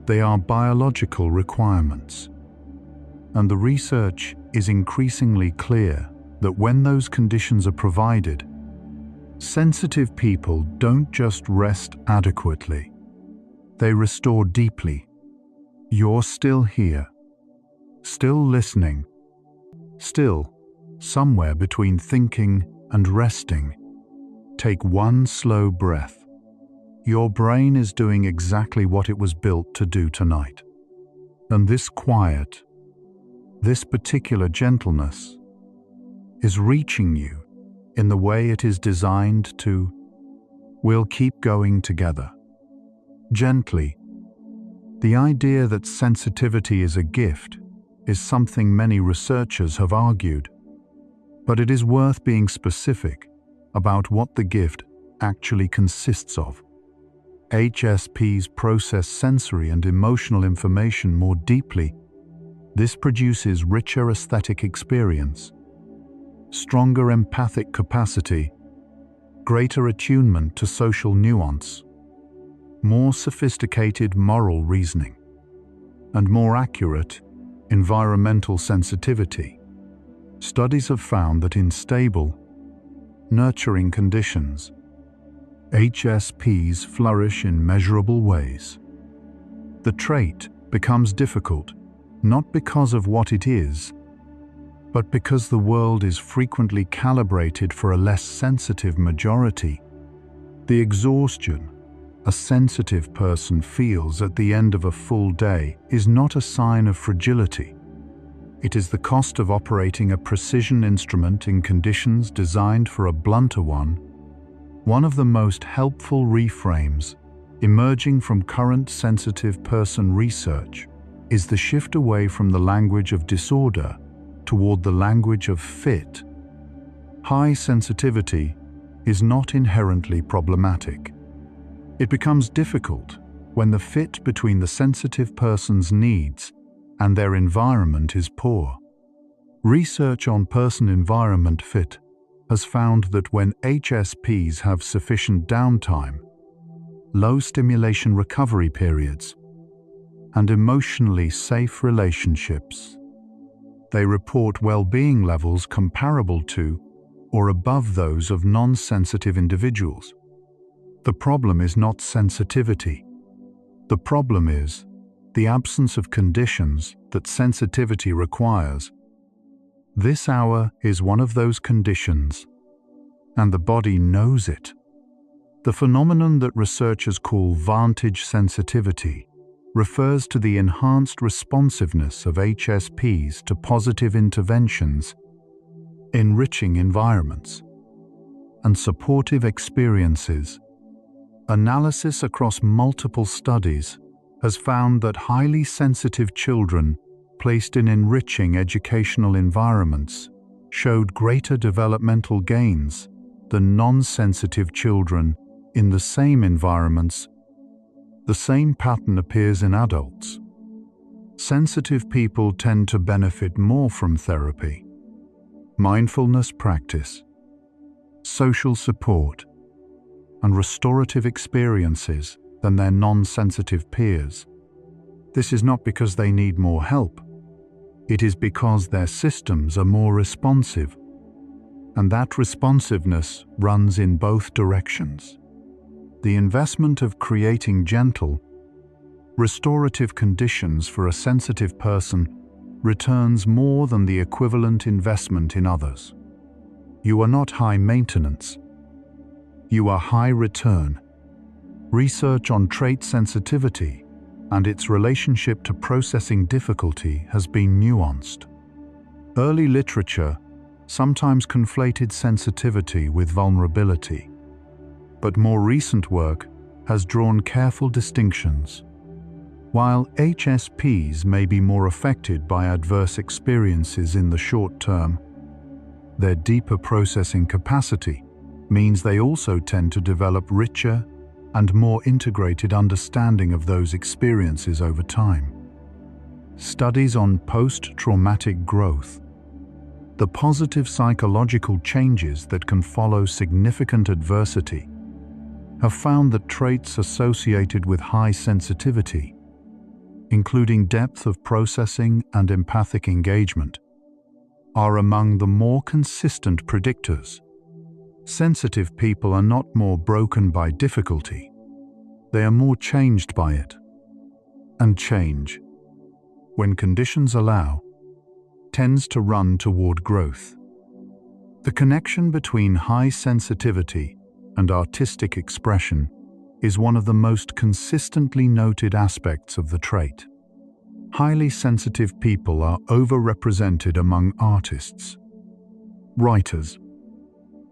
They are biological requirements. And the research is increasingly clear that when those conditions are provided, sensitive people don't just rest adequately, they restore deeply. You're still here, still listening, still somewhere between thinking and resting. Take one slow breath. Your brain is doing exactly what it was built to do tonight. And this quiet, this particular gentleness, is reaching you in the way it is designed to. We'll keep going together. Gently. The idea that sensitivity is a gift is something many researchers have argued, but it is worth being specific about what the gift actually consists of. HSPs process sensory and emotional information more deeply. This produces richer aesthetic experience, stronger empathic capacity, greater attunement to social nuance, more sophisticated moral reasoning, and more accurate environmental sensitivity. Studies have found that in stable, nurturing conditions, HSPs flourish in measurable ways. The trait becomes difficult not because of what it is, but because the world is frequently calibrated for a less sensitive majority. The exhaustion a sensitive person feels at the end of a full day is not a sign of fragility. It is the cost of operating a precision instrument in conditions designed for a blunter one. One of the most helpful reframes emerging from current sensitive person research is the shift away from the language of disorder toward the language of fit. High sensitivity is not inherently problematic. It becomes difficult when the fit between the sensitive person's needs and their environment is poor. Research on person-environment fit has found that when HSPs have sufficient downtime, low stimulation recovery periods, and emotionally safe relationships, they report well-being levels comparable to or above those of non-sensitive individuals. The problem is not sensitivity. The problem is the absence of conditions that sensitivity requires. This hour is one of those conditions, and the body knows it. The phenomenon that researchers call vantage sensitivity refers to the enhanced responsiveness of HSPs to positive interventions, enriching environments, and supportive experiences. Analysis across multiple studies has found that highly sensitive children placed in enriching educational environments showed greater developmental gains than non-sensitive children in the same environments. The same pattern appears in adults. Sensitive people tend to benefit more from therapy, mindfulness practice, social support, and restorative experiences than their non-sensitive peers. This is not because they need more help. It is because their systems are more responsive, and that responsiveness runs in both directions. The investment of creating gentle, restorative conditions for a sensitive person returns more than the equivalent investment in others. You are not high maintenance. You are high return. Research on trait sensitivity and its relationship to processing difficulty has been nuanced. Early literature sometimes conflated sensitivity with vulnerability, but more recent work has drawn careful distinctions. While HSPs may be more affected by adverse experiences in the short term, their deeper processing capacity means they also tend to develop richer and more integrated understanding of those experiences over time. studies on post-traumatic growth, the positive psychological changes that can follow significant adversity, have found that traits associated with high sensitivity, including depth of processing and empathic engagement, are among the more consistent predictors. Sensitive people are not more broken by difficulty, they are more changed by it. And change, when conditions allow, tends to run toward growth. The connection between high sensitivity and artistic expression is one of the most consistently noted aspects of the trait. Highly sensitive people are overrepresented among artists, writers,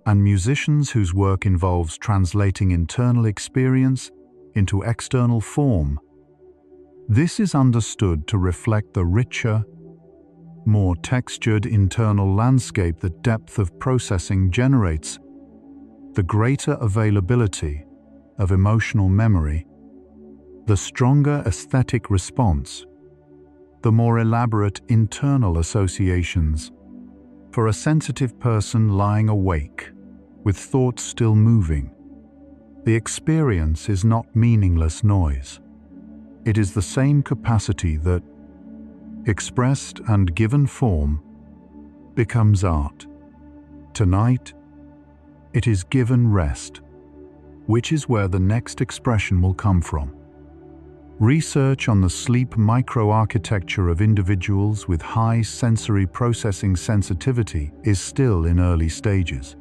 and musicians whose work involves translating internal experience into external form. This is understood to reflect the richer, more textured internal landscape that depth of processing generates, the greater availability of emotional memory, the stronger aesthetic response, the more elaborate internal associations. For a sensitive person lying awake, with thoughts still moving, the experience is not meaningless noise. It is the same capacity that, expressed and given form, becomes art. Tonight, it is given rest, which is where the next expression will come from. Research on the sleep microarchitecture of individuals with high sensory processing sensitivity is still in early stages,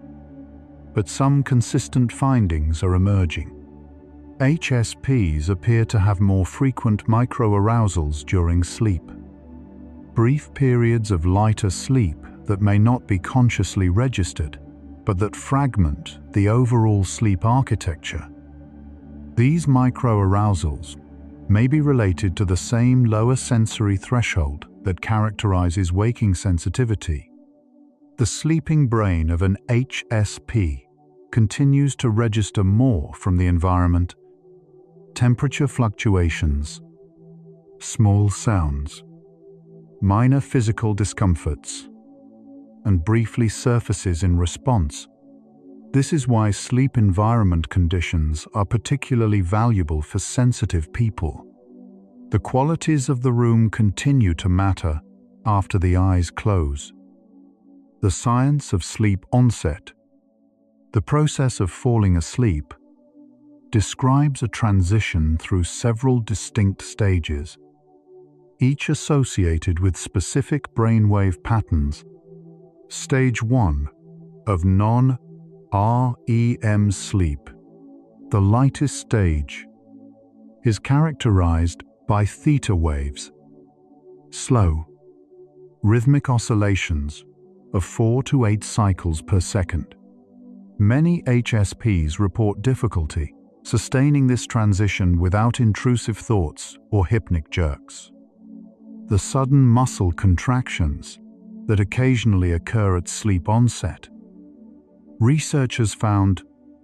but some consistent findings are emerging. HSPs appear to have more frequent microarousals during sleep. Brief periods of lighter sleep that may not be consciously registered, but that fragment the overall sleep architecture. These microarousals may be related to the same lower sensory threshold that characterizes waking sensitivity. The sleeping brain of an HSP continues to register more from the environment, temperature fluctuations, small sounds, minor physical discomforts, and briefly surfaces in response. This is why sleep environment conditions are particularly valuable for sensitive people. The qualities of the room continue to matter after the eyes close. The science of sleep onset, the process of falling asleep, describes a transition through several distinct stages, each associated with specific brainwave patterns. Stage 1 of non-REM sleep, the lightest stage, is characterized by theta waves, slow, rhythmic oscillations of 4 to 8 cycles per second. Many HSPs report difficulty sustaining this transition without intrusive thoughts or hypnic jerks. The sudden muscle contractions that occasionally occur at sleep onset. Researchers found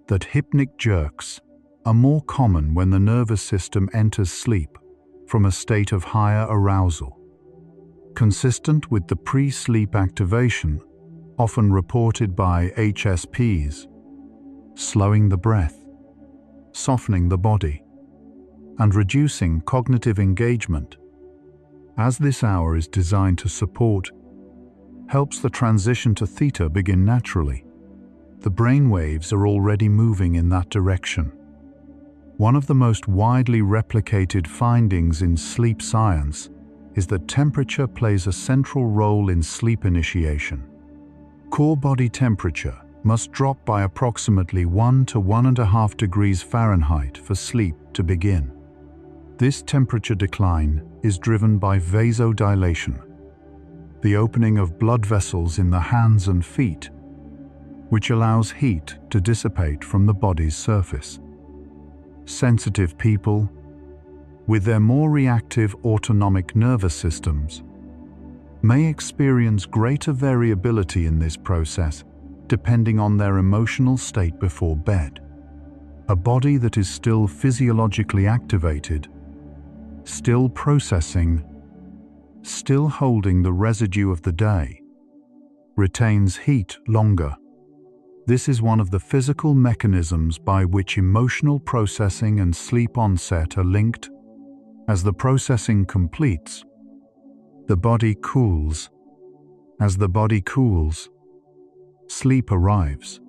that hypnic jerks are more common when the nervous system enters sleep from a state of higher arousal, consistent with the pre-sleep activation often reported by HSPs, slowing the breath, softening the body, and reducing cognitive engagement. As this hour is designed to support, helps the transition to theta begin naturally. The brain waves are already moving in that direction. One of the most widely replicated findings in sleep science is that temperature plays a central role in sleep initiation. Core body temperature must drop by approximately 1 to 1.5 degrees Fahrenheit for sleep to begin. This temperature decline is driven by vasodilation, the opening of blood vessels in the hands and feet, which allows heat to dissipate from the body's surface. Sensitive people, with their more reactive autonomic nervous systems, may experience greater variability in this process depending on their emotional state before bed. A body that is still physiologically activated, still processing, still holding the residue of the day, retains heat longer. This is one of the physical mechanisms by which emotional processing and sleep onset are linked. As the processing completes, the body cools. As the body cools, sleep arrives.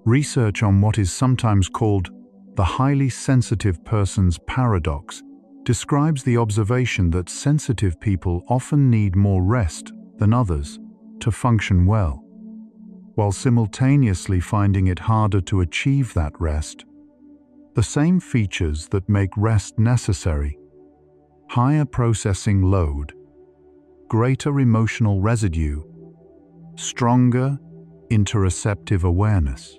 Research on what is sometimes called the highly sensitive person's paradox describes the observation that sensitive people often need more rest than others to function well, while simultaneously finding it harder to achieve that rest. The same features that make rest necessary: higher processing load, greater emotional residue, stronger interoceptive awareness,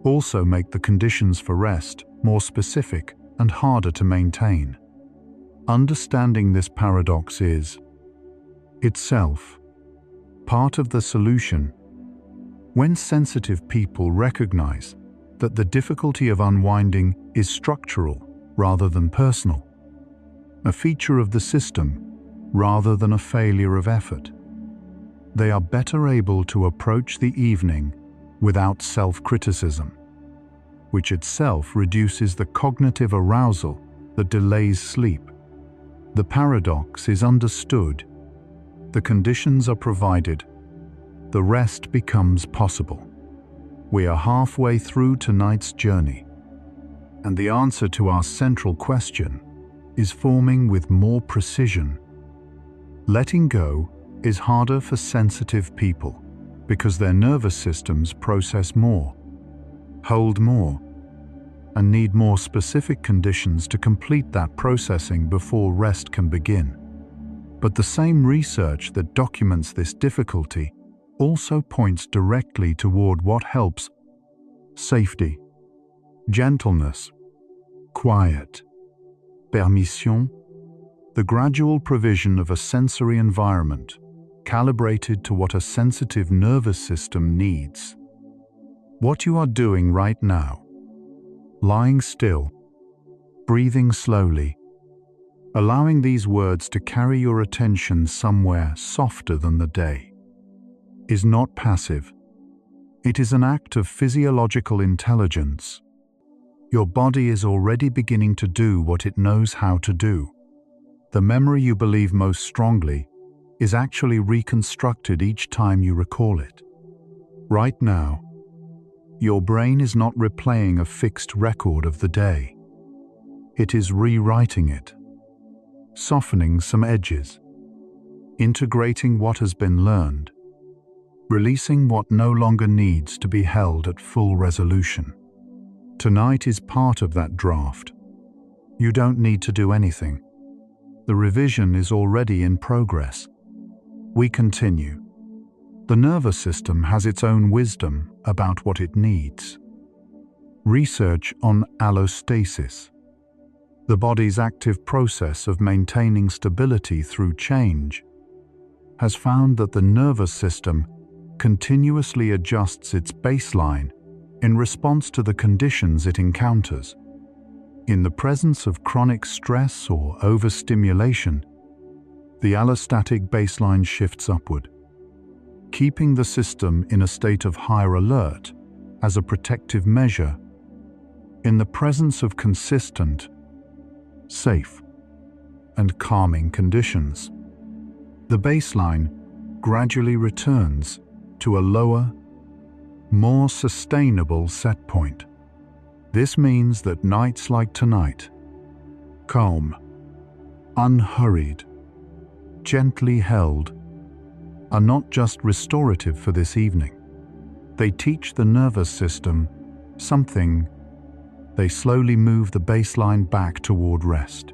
also make the conditions for rest more specific and harder to maintain. Understanding this paradox is, itself, part of the solution. When sensitive people recognize that the difficulty of unwinding is structural rather than personal, a feature of the system rather than a failure of effort, they are better able to approach the evening without self-criticism, which itself reduces the cognitive arousal that delays sleep. The paradox is understood, the conditions are provided, the rest becomes possible. We are halfway through tonight's journey, and the answer to our central question is forming with more precision. Letting go is harder for sensitive people because their nervous systems process more, hold more, and need more specific conditions to complete that processing before rest can begin. But the same research that documents this difficulty also points directly toward what helps: safety, gentleness, quiet, permission, the gradual provision of a sensory environment calibrated to what a sensitive nervous system needs. What you are doing right now, lying still, breathing slowly, allowing these words to carry your attention somewhere softer than the day, is not passive. It is an act of physiological intelligence. Your body is already beginning to do what it knows how to do. The memory you believe most strongly is actually reconstructed each time you recall it. Right now, your brain is not replaying a fixed record of the day. It is rewriting it, softening some edges, integrating what has been learned, releasing what no longer needs to be held at full resolution. Tonight is part of that draft. You don't need to do anything. The revision is already in progress. We continue. The nervous system has its own wisdom about what it needs. Research on allostasis, the body's active process of maintaining stability through change, has found that the nervous system continuously adjusts its baseline in response to the conditions it encounters. In the presence of chronic stress or overstimulation, the allostatic baseline shifts upward, keeping the system in a state of higher alert as a protective measure. In the presence of consistent, safe, and calming conditions, the baseline gradually returns to a lower, more sustainable set point. This means that nights like tonight, calm, unhurried, gently held, are not just restorative for this evening. They teach the nervous system something. They slowly move the baseline back toward rest.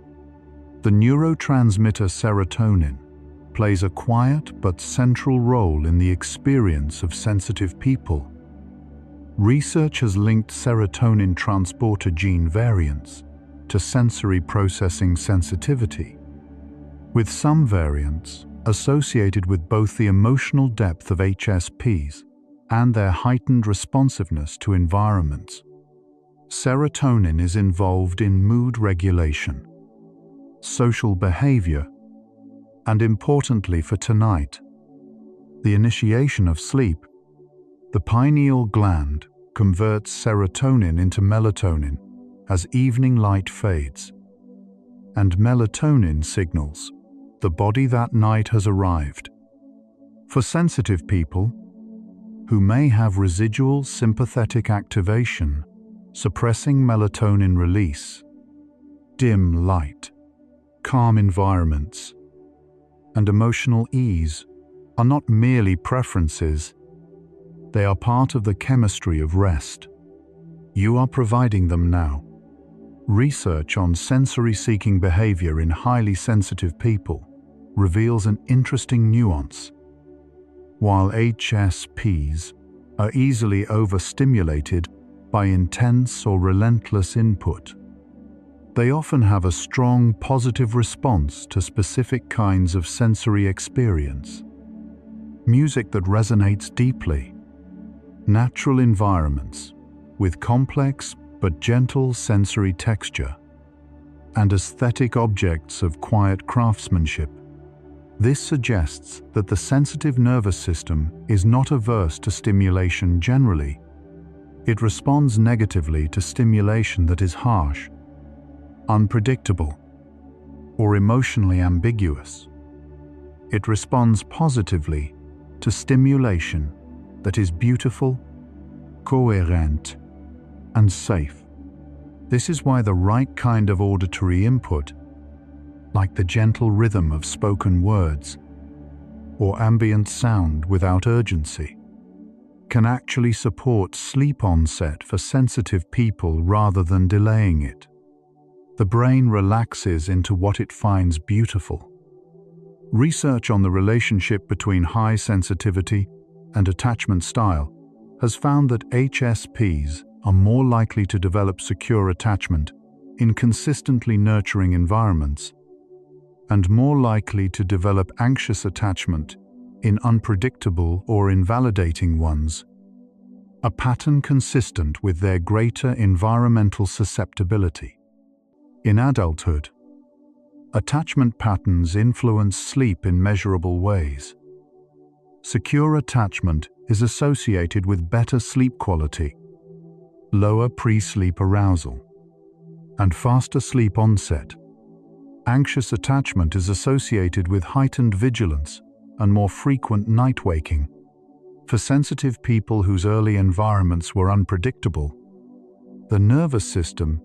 The neurotransmitter serotonin plays a quiet but central role in the experience of sensitive people. Research has linked serotonin transporter gene variants to sensory processing sensitivity, with some variants associated with both the emotional depth of HSPs and their heightened responsiveness to environments. Serotonin is involved in mood regulation, social behavior, And importantly for tonight, the initiation of sleep, the pineal gland converts serotonin into melatonin as evening light fades. And melatonin signals the body that night has arrived. For sensitive people who may have residual sympathetic activation suppressing melatonin release, dim light, calm environments, and emotional ease are not merely preferences, they are part of the chemistry of rest. You are providing them now. Research on sensory-seeking behavior in highly sensitive people reveals an interesting nuance. While HSPs are easily overstimulated by intense or relentless input, they often have a strong positive response to specific kinds of sensory experience. Music that resonates deeply, natural environments with complex but gentle sensory texture, and aesthetic objects of quiet craftsmanship. This suggests that the sensitive nervous system is not averse to stimulation generally. It responds negatively to stimulation that is harsh, unpredictable, or emotionally ambiguous. It responds positively to stimulation that is beautiful, coherent, and safe. This is why the right kind of auditory input, like the gentle rhythm of spoken words or ambient sound without urgency, can actually support sleep onset for sensitive people rather than delaying it. The brain relaxes into what it finds beautiful. Research on the relationship between high sensitivity and attachment style has found that HSPs are more likely to develop secure attachment in consistently nurturing environments and more likely to develop anxious attachment in unpredictable or invalidating ones, a pattern consistent with their greater environmental susceptibility. In adulthood, attachment patterns influence sleep in measurable ways. Secure attachment is associated with better sleep quality, lower pre-sleep arousal, and faster sleep onset. Anxious attachment is associated with heightened vigilance and more frequent night waking. For sensitive people whose early environments were unpredictable, the nervous system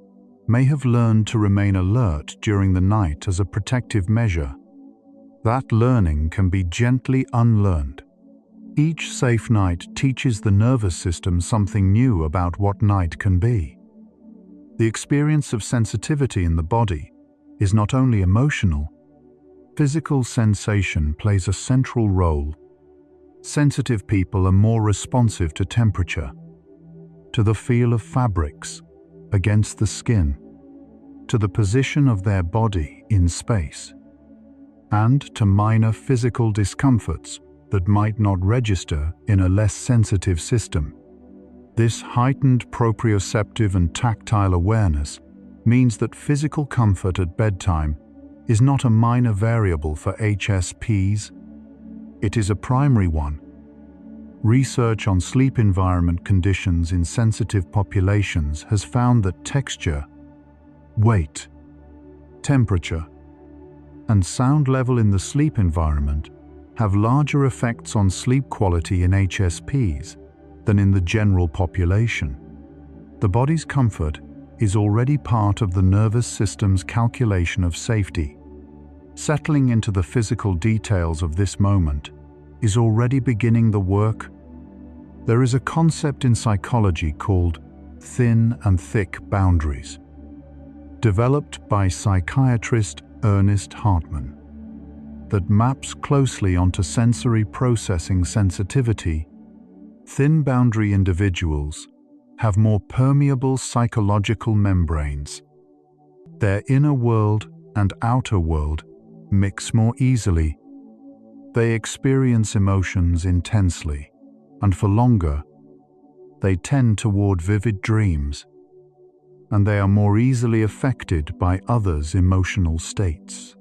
may have learned to remain alert during the night as a protective measure. That learning can be gently unlearned. Each safe night teaches the nervous system something new about what night can be. The experience of sensitivity in the body is not only emotional, physical sensation plays a central role. Sensitive people are more responsive to temperature, to the feel of fabrics against the skin, to the position of their body in space, and to minor physical discomforts that might not register in a less sensitive system. This heightened proprioceptive and tactile awareness means that physical comfort at bedtime is not a minor variable for HSPs, it is a primary one. Research on sleep environment conditions in sensitive populations has found that texture, weight, temperature, and sound level in the sleep environment have larger effects on sleep quality in HSPs than in the general population. The body's comfort is already part of the nervous system's calculation of safety. Settling into the physical details of this moment is already beginning the work. There is a concept in psychology called thin and thick boundaries, developed by psychiatrist Ernest Hartman, that maps closely onto sensory processing sensitivity. Thin boundary individuals have more permeable psychological membranes. Their inner world and outer world mix more easily. They experience emotions intensely, and for longer. They tend toward vivid dreams, and they are more easily affected by others' emotional states.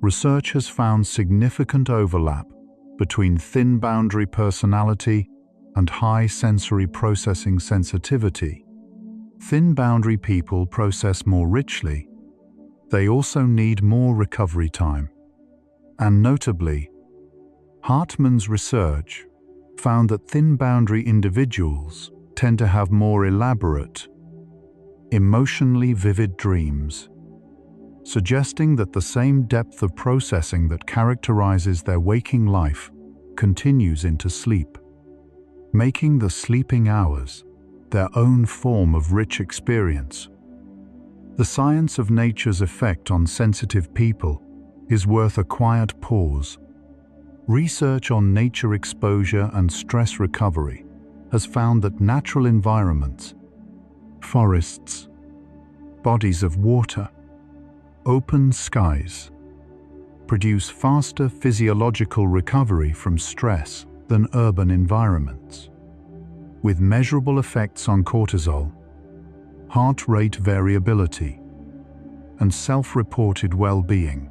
research has found significant overlap between thin boundary personality and high sensory processing sensitivity. Thin boundary people process more richly. They also need more recovery time. And notably, Hartman's research found that thin boundary individuals tend to have more elaborate, emotionally vivid dreams, suggesting that the same depth of processing that characterizes their waking life continues into sleep, making the sleeping hours their own form of rich experience. The science of nature's effect on sensitive people is worth a quiet pause. Research on nature exposure and stress recovery has found that natural environments, forests, bodies of water, open skies, produce faster physiological recovery from stress than urban environments, with measurable effects on cortisol, heart rate variability, and self-reported well-being.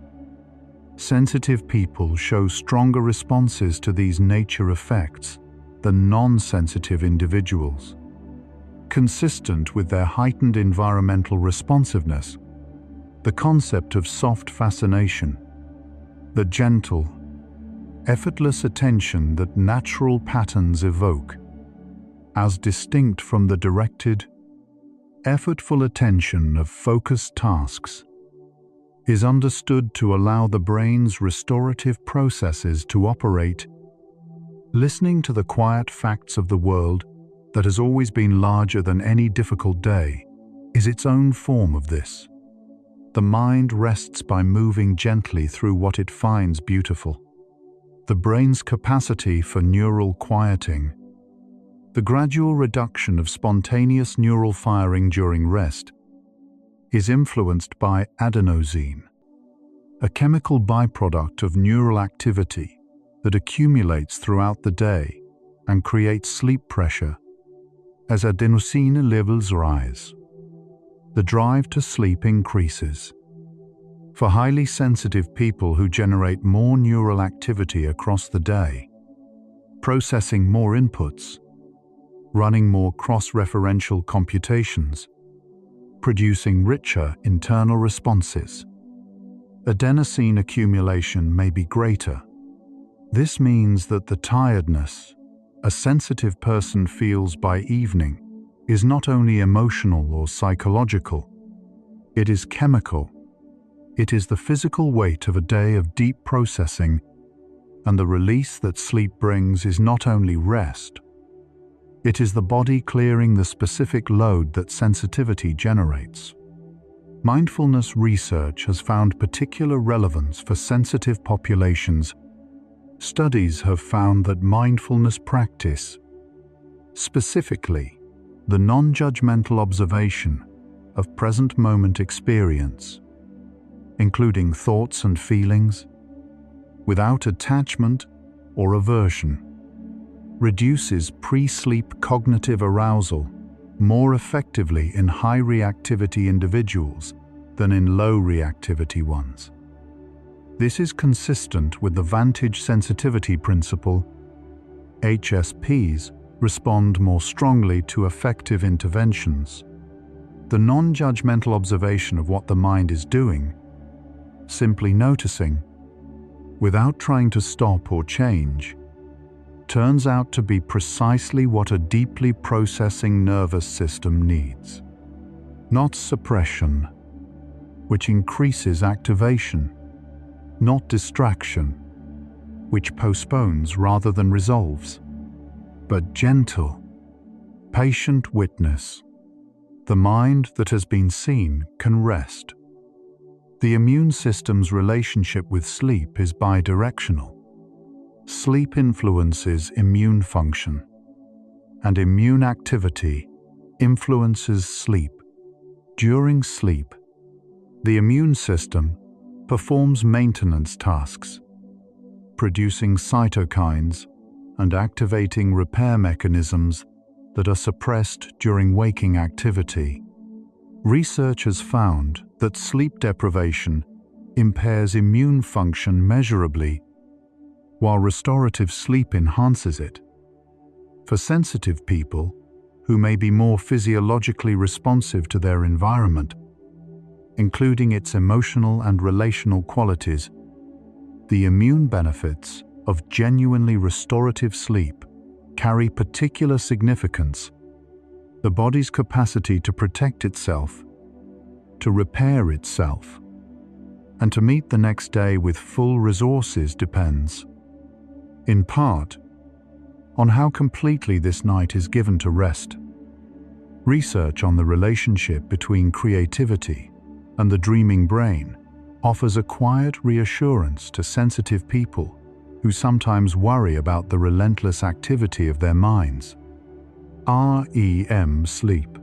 Sensitive people show stronger responses to these nature effects than non-sensitive individuals, consistent with their heightened environmental responsiveness. The concept of soft fascination, the gentle, effortless attention that natural patterns evoke, as distinct from the directed, effortful attention of focused tasks, is understood to allow the brain's restorative processes to operate. Listening to the quiet facts of the world that has always been larger than any difficult day is its own form of this. The mind rests by moving gently through what it finds beautiful. The brain's capacity for neural quieting, the gradual reduction of spontaneous neural firing during rest, is influenced by adenosine, a chemical byproduct of neural activity that accumulates throughout the day and creates sleep pressure. As adenosine levels rise, the drive to sleep increases. For highly sensitive people who generate more neural activity across the day, processing more inputs, running more cross-referential computations, producing richer internal responses, adenosine accumulation may be greater. This means that the tiredness a sensitive person feels by evening is not only emotional or psychological, it is chemical. It is the physical weight of a day of deep processing, and the release that sleep brings is not only rest, it is the body clearing the specific load that sensitivity generates. Mindfulness research has found particular relevance for sensitive populations. Studies have found that mindfulness practice, specifically the non-judgmental observation of present moment experience, including thoughts and feelings, without attachment or aversion, reduces pre-sleep cognitive arousal more effectively in high reactivity individuals than in low reactivity ones. This is consistent with the Vantage sensitivity principle. HSPs respond more strongly to effective interventions. The non-judgmental observation of what the mind is doing, simply noticing, without trying to stop or change, turns out to be precisely what a deeply processing nervous system needs. Not suppression, which increases activation, not distraction, which postpones rather than resolves, but gentle, patient witness. The mind that has been seen can rest. The immune system's relationship with sleep is bidirectional. Sleep influences immune function, and immune activity influences sleep. During sleep, the immune system performs maintenance tasks, producing cytokines and activating repair mechanisms that are suppressed during waking activity. Research has found that sleep deprivation impairs immune function measurably, while restorative sleep enhances it. For sensitive people, who may be more physiologically responsive to their environment, including its emotional and relational qualities, the immune benefits of genuinely restorative sleep carry particular significance. The body's capacity to protect itself, to repair itself, and to meet the next day with full resources depends, in part, on how completely this night is given to rest. Research on the relationship between creativity and the dreaming brain offers a quiet reassurance to sensitive people who sometimes worry about the relentless activity of their minds. REM sleep,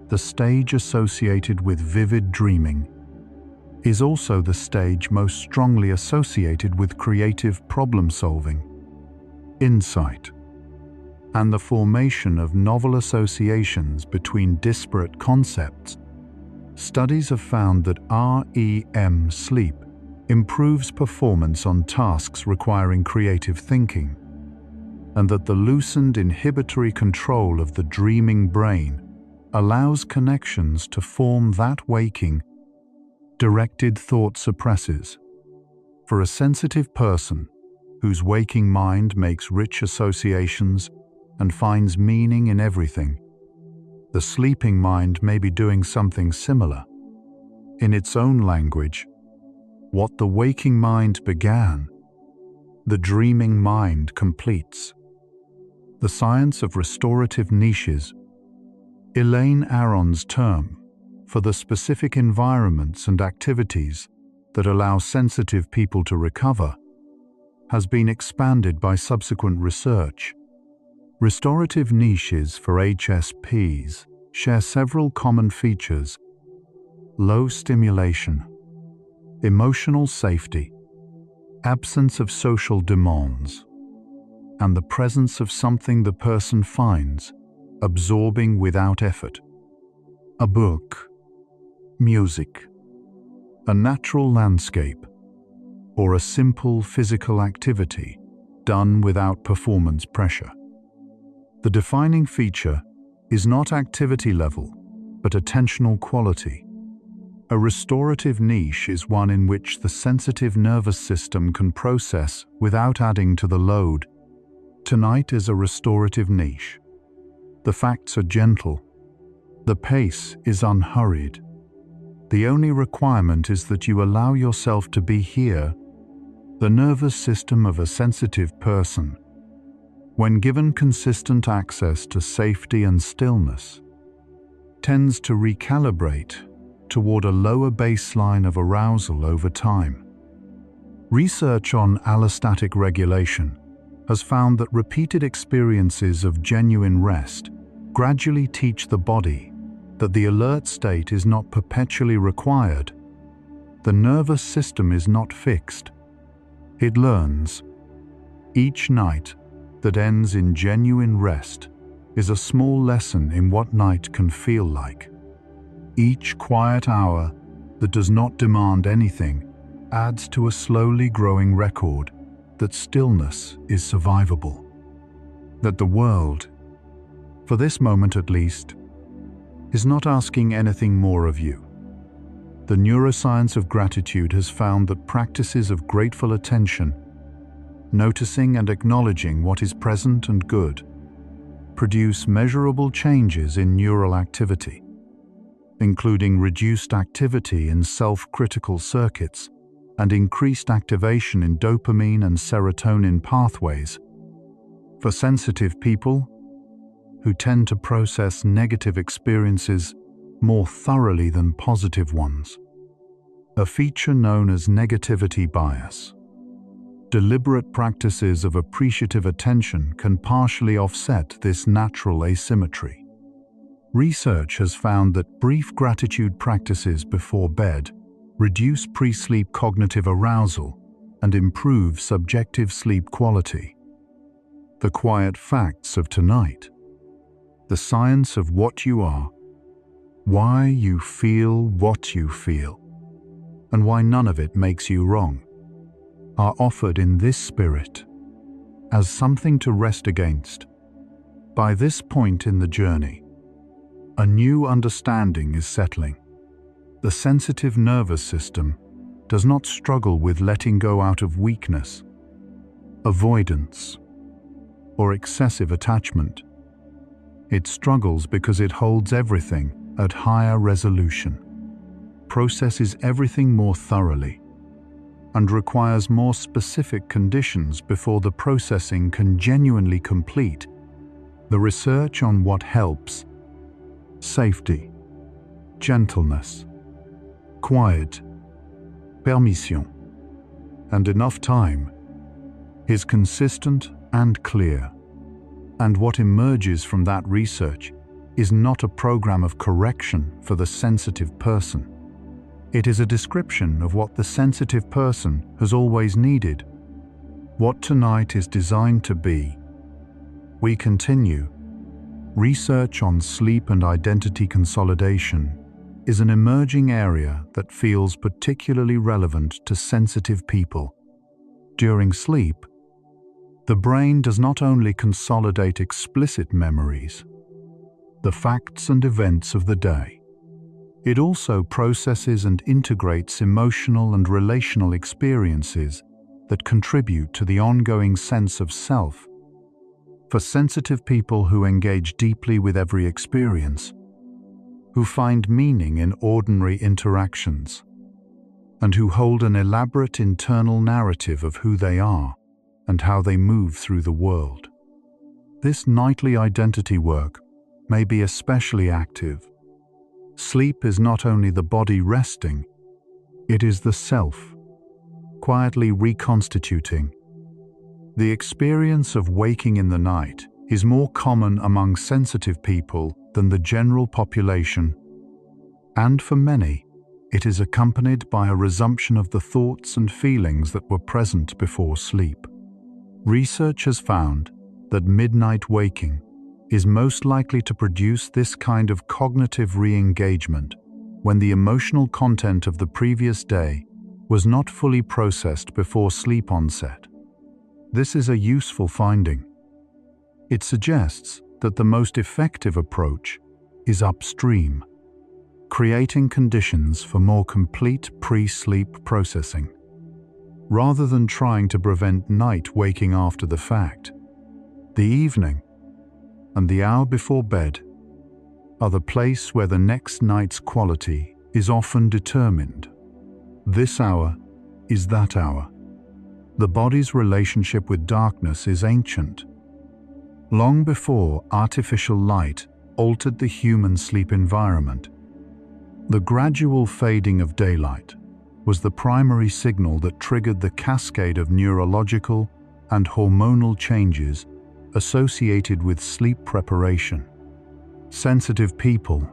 the stage associated with vivid dreaming, is also the stage most strongly associated with creative problem-solving, insight, and the formation of novel associations between disparate concepts. Studies have found that REM sleep improves performance on tasks requiring creative thinking, and that the loosened inhibitory control of the dreaming brain allows connections to form that waking, directed thought suppresses. For a sensitive person whose waking mind makes rich associations and finds meaning in everything, the sleeping mind may be doing something similar. In its own language, what the waking mind began, the dreaming mind completes. The science of restorative niches, Elaine Aron's term for the specific environments and activities that allow sensitive people to recover, has been expanded by subsequent research. Restorative niches for HSPs share several common features: low stimulation, emotional safety, absence of social demands, and the presence of something the person finds absorbing without effort. A book, music, a natural landscape, or a simple physical activity done without performance pressure. The defining feature is not activity level, but attentional quality. A restorative niche is one in which the sensitive nervous system can process without adding to the load. Tonight is a restorative niche. The facts are gentle. The pace is unhurried. The only requirement is that you allow yourself to be here. The nervous system of a sensitive person, when given consistent access to safety and stillness, tends to recalibrate toward a lower baseline of arousal over time. Research on allostatic regulation has found that repeated experiences of genuine rest gradually teach the body that the alert state is not perpetually required. The nervous system is not fixed. It learns. Each night that ends in genuine rest is a small lesson in what night can feel like. Each quiet hour that does not demand anything adds to a slowly growing record that stillness is survivable. That the world, for this moment at least, is not asking anything more of you. The neuroscience of gratitude has found that practices of grateful attention, noticing and acknowledging what is present and good, produce measurable changes in neural activity, including reduced activity in self-critical circuits and increased activation in dopamine and serotonin pathways. For sensitive people, who tend to process negative experiences more thoroughly than positive ones, a feature known as negativity bias. Deliberate practices of appreciative attention can partially offset this natural asymmetry. Research has found that brief gratitude practices before bed reduce pre-sleep cognitive arousal and improve subjective sleep quality. The quiet facts of tonight. The science of what you are, why you feel what you feel, and why none of it makes you wrong, are offered in this spirit, as something to rest against. By this point in the journey, a new understanding is settling. The sensitive nervous system does not struggle with letting go out of weakness, avoidance, or excessive attachment. It struggles because it holds everything at higher resolution, processes everything more thoroughly, and requires more specific conditions before the processing can genuinely complete. The research on what helps: safety, gentleness, quiet, permission, and enough time, is consistent and clear. And what emerges from that research is not a program of correction for the sensitive person. It is a description of what the sensitive person has always needed, what tonight is designed to be. We continue. Research on sleep and identity consolidation is an emerging area that feels particularly relevant to sensitive people. During sleep, the brain does not only consolidate explicit memories, the facts and events of the day. It also processes and integrates emotional and relational experiences that contribute to the ongoing sense of self. For sensitive people who engage deeply with every experience, who find meaning in ordinary interactions, and who hold an elaborate internal narrative of who they are and how they move through the world, this nightly identity work may be especially active. Sleep is not only the body resting, it is the self, quietly reconstituting. The experience of waking in the night is more common among sensitive people than the general population, and for many, it is accompanied by a resumption of the thoughts and feelings that were present before sleep. Research has found that midnight waking is most likely to produce this kind of cognitive re-engagement when the emotional content of the previous day was not fully processed before sleep onset. This is a useful finding. It suggests that the most effective approach is upstream, creating conditions for more complete pre-sleep processing, rather than trying to prevent night waking after the fact. The evening and the hour before bed are the place where the next night's quality is often determined. This hour is that hour. The body's relationship with darkness is ancient. Long before artificial light altered the human sleep environment, the gradual fading of daylight was the primary signal that triggered the cascade of neurological and hormonal changes associated with sleep preparation. Sensitive people,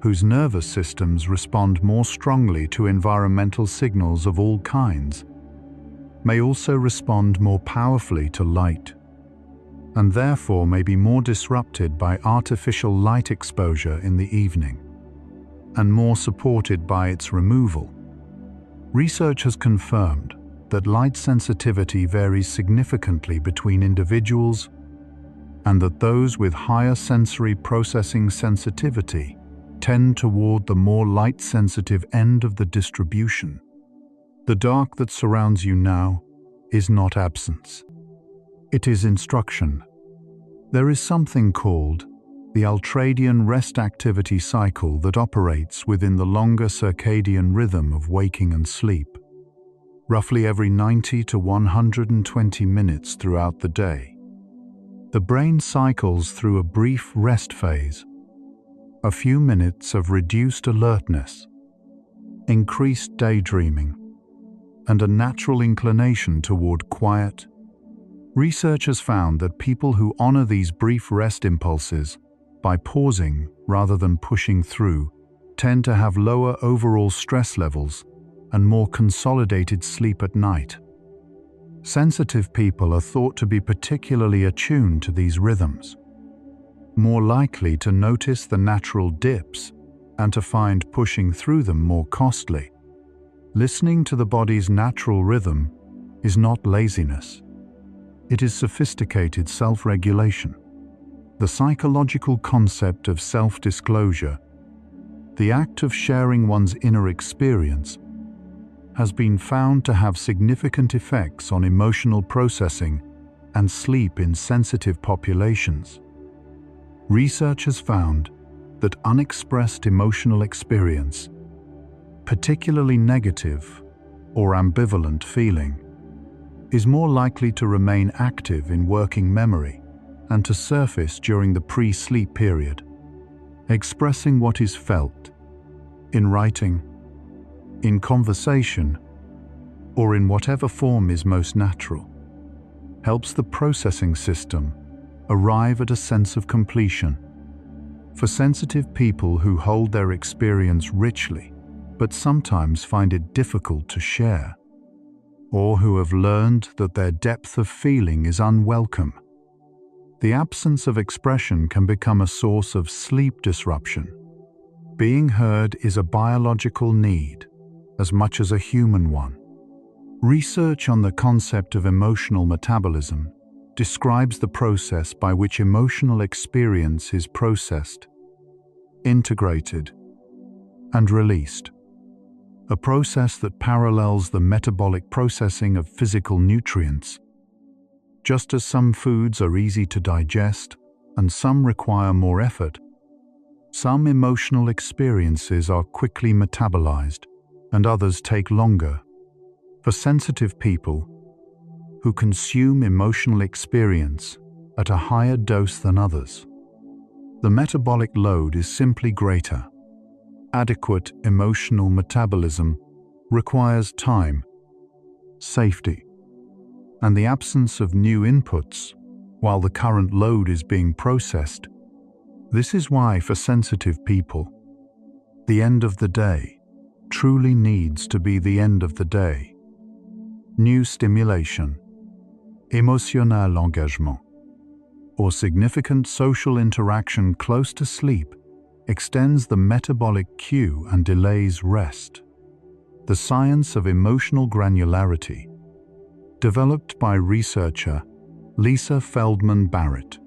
whose nervous systems respond more strongly to environmental signals of all kinds, may also respond more powerfully to light, and therefore may be more disrupted by artificial light exposure in the evening, and more supported by its removal. Research has confirmed that light sensitivity varies significantly between individuals, and that those with higher sensory processing sensitivity tend toward the more light-sensitive end of the distribution. The dark that surrounds you now is not absence. It is instruction. There is something called the ultradian rest activity cycle that operates within the longer circadian rhythm of waking and sleep, roughly every 90 to 120 minutes throughout the day. The brain cycles through a brief rest phase, a few minutes of reduced alertness, increased daydreaming, and a natural inclination toward quiet. Research has found that people who honor these brief rest impulses by pausing rather than pushing through tend to have lower overall stress levels and more consolidated sleep at night. Sensitive people are thought to be particularly attuned to these rhythms, more likely to notice the natural dips and to find pushing through them more costly. Listening to the body's natural rhythm is not laziness. It is sophisticated self-regulation. The psychological concept of self-disclosure, the act of sharing one's inner experience, has been found to have significant effects on emotional processing and sleep in sensitive populations. Research has found that unexpressed emotional experience, particularly negative or ambivalent feeling, is more likely to remain active in working memory and to surface during the pre-sleep period. Expressing what is felt, in writing, in conversation, or in whatever form is most natural, helps the processing system arrive at a sense of completion. For sensitive people who hold their experience richly, but sometimes find it difficult to share, or who have learned that their depth of feeling is unwelcome, the absence of expression can become a source of sleep disruption. Being heard is a biological need as much as a human one. Research on the concept of emotional metabolism describes the process by which emotional experience is processed, integrated, and released. A process that parallels the metabolic processing of physical nutrients. Just as some foods are easy to digest and some require more effort, some emotional experiences are quickly metabolized and others take longer. For sensitive people who consume emotional experience at a higher dose than others, the metabolic load is simply greater. Adequate emotional metabolism requires time, safety, and the absence of new inputs while the current load is being processed. This is why, for sensitive people, the end of the day truly needs to be the end of the day. New stimulation, émotionnel engagement, or significant social interaction close to sleep extends the metabolic queue and delays rest. The science of emotional granularity, developed by researcher Lisa Feldman Barrett,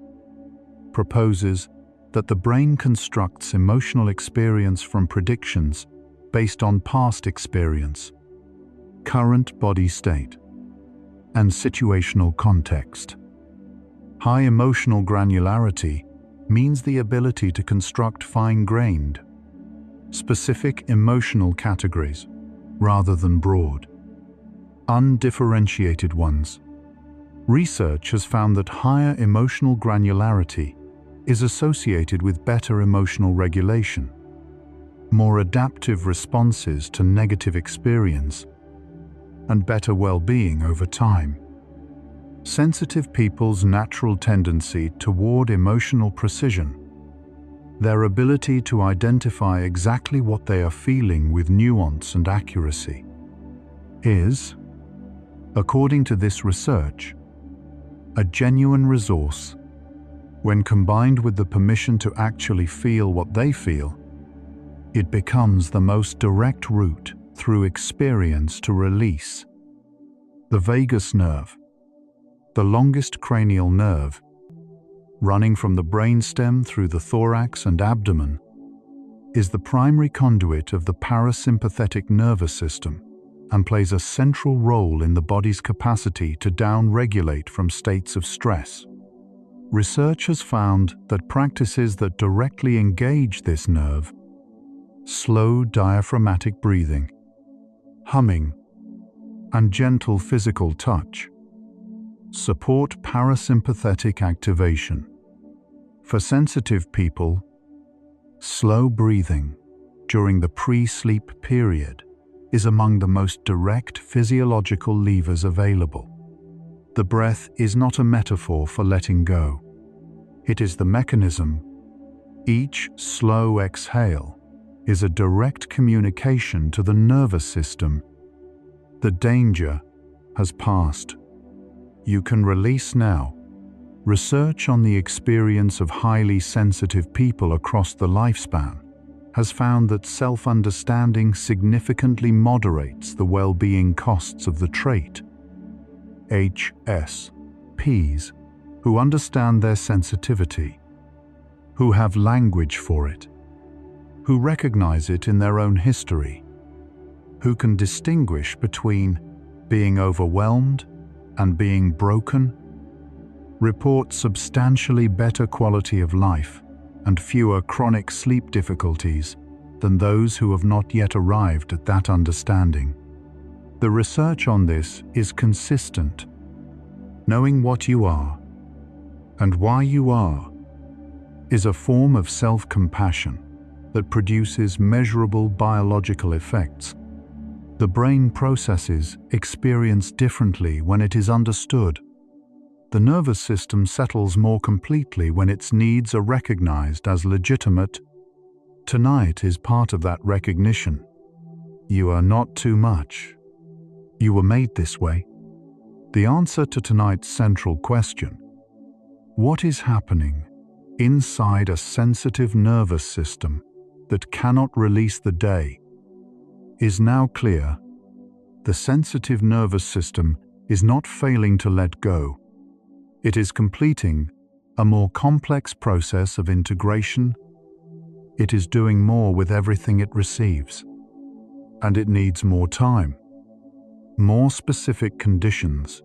proposes that the brain constructs emotional experience from predictions based on past experience, current body state, and situational context. High emotional granularity means the ability to construct fine-grained, specific emotional categories rather than broad, undifferentiated ones. Research has found that higher emotional granularity is associated with better emotional regulation, more adaptive responses to negative experience, and better well-being over time. Sensitive people's natural tendency toward emotional precision, their ability to identify exactly what they are feeling with nuance and accuracy, is, according to this research, a genuine resource. When combined with the permission to actually feel what they feel, it becomes the most direct route through experience to release. The vagus nerve, the longest cranial nerve, running from the brainstem through the thorax and abdomen, is the primary conduit of the parasympathetic nervous system and plays a central role in the body's capacity to down-regulate from states of stress. Research has found that practices that directly engage this nerve, slow diaphragmatic breathing, humming, and gentle physical touch, support parasympathetic activation. For sensitive people, slow breathing during the pre-sleep period is among the most direct physiological levers available. The breath is not a metaphor for letting go. It is the mechanism. Each slow exhale is a direct communication to the nervous system. The danger has passed. You can release now. Research on the experience of highly sensitive people across the lifespan has found that self-understanding significantly moderates the well-being costs of the trait. HSPs, who understand their sensitivity, who have language for it, who recognize it in their own history, who can distinguish between being overwhelmed and being broken, report substantially better quality of life and fewer chronic sleep difficulties than those who have not yet arrived at that understanding. The research on this is consistent. Knowing what you are and why you are is a form of self-compassion that produces measurable biological effects. The brain processes experience differently when it is understood. The nervous system settles more completely when its needs are recognized as legitimate. Tonight is part of that recognition. You are not too much. You were made this way. The answer to tonight's central question, what is happening inside a sensitive nervous system that cannot release the day, is now clear. The sensitive nervous system is not failing to let go. It is completing a more complex process of integration. It is doing more with everything it receives. And it needs more time, more specific conditions,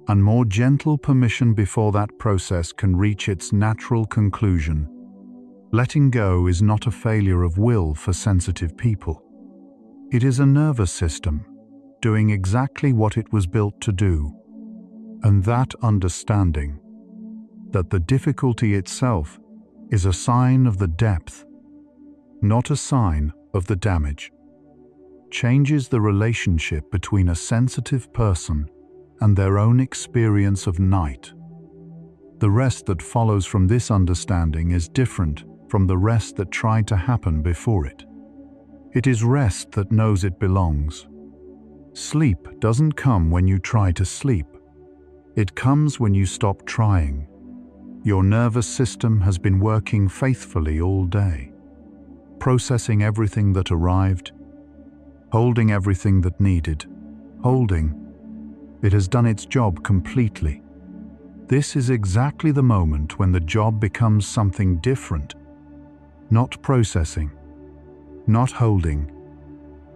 and more gentle permission before that process can reach its natural conclusion. Letting go is not a failure of will for sensitive people. It is a nervous system doing exactly what it was built to do. And that understanding, that the difficulty itself is a sign of the depth, not a sign of the damage, changes the relationship between a sensitive person and their own experience of night. The rest that follows from this understanding is different from the rest that tried to happen before it. It is rest that knows it belongs. Sleep doesn't come when you try to sleep. It comes when you stop trying. Your nervous system has been working faithfully all day, processing everything that arrived, holding everything that needed, holding. It has done its job completely. This is exactly the moment when the job becomes something different. Not processing, not holding,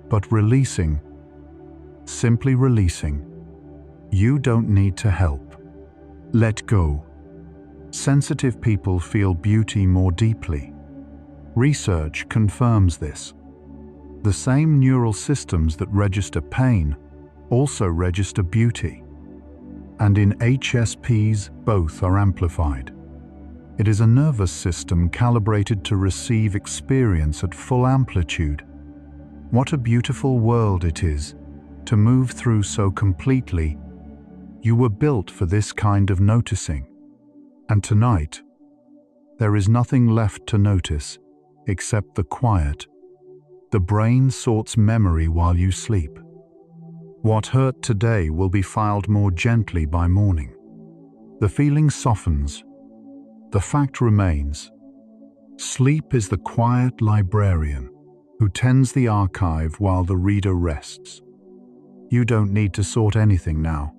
but releasing. Simply releasing. You don't need to help. Let go. Sensitive people feel beauty more deeply. Research confirms this. The same neural systems that register pain also register beauty. And in HSPs, both are amplified. It is a nervous system calibrated to receive experience at full amplitude. What a beautiful world it is to move through so completely. You were built for this kind of noticing. And tonight, there is nothing left to notice except the quiet. The brain sorts memory while you sleep. What hurt today will be filed more gently by morning. The feeling softens. The fact remains. Sleep is the quiet librarian who tends the archive while the reader rests. You don't need to sort anything now.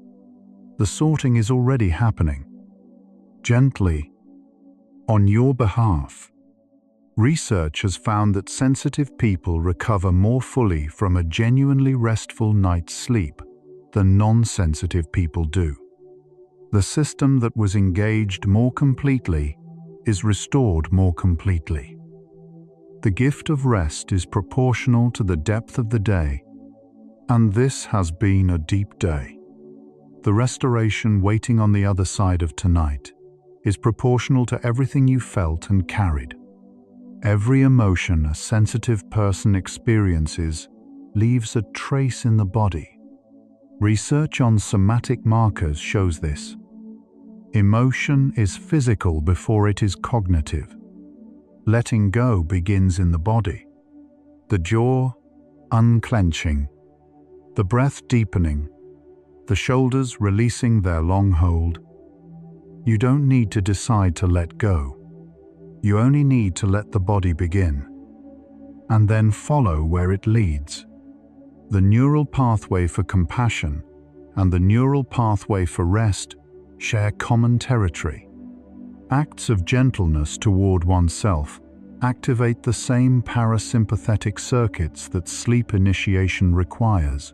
The sorting is already happening. Gently, on your behalf. Research has found that sensitive people recover more fully from a genuinely restful night's sleep than non-sensitive people do. The system that was engaged more completely is restored more completely. The gift of rest is proportional to the depth of the day, and this has been a deep day. The restoration waiting on the other side of tonight is proportional to everything you felt and carried. Every emotion a sensitive person experiences leaves a trace in the body. Research on somatic markers shows this. Emotion is physical before it is cognitive. Letting go begins in the body. The jaw unclenching, the breath deepening, the shoulders releasing their long hold. You don't need to decide to let go. You only need to let the body begin. and then follow where it leads. The neural pathway for compassion and the neural pathway for rest share common territory. Acts of gentleness toward oneself activate the same parasympathetic circuits that sleep initiation requires.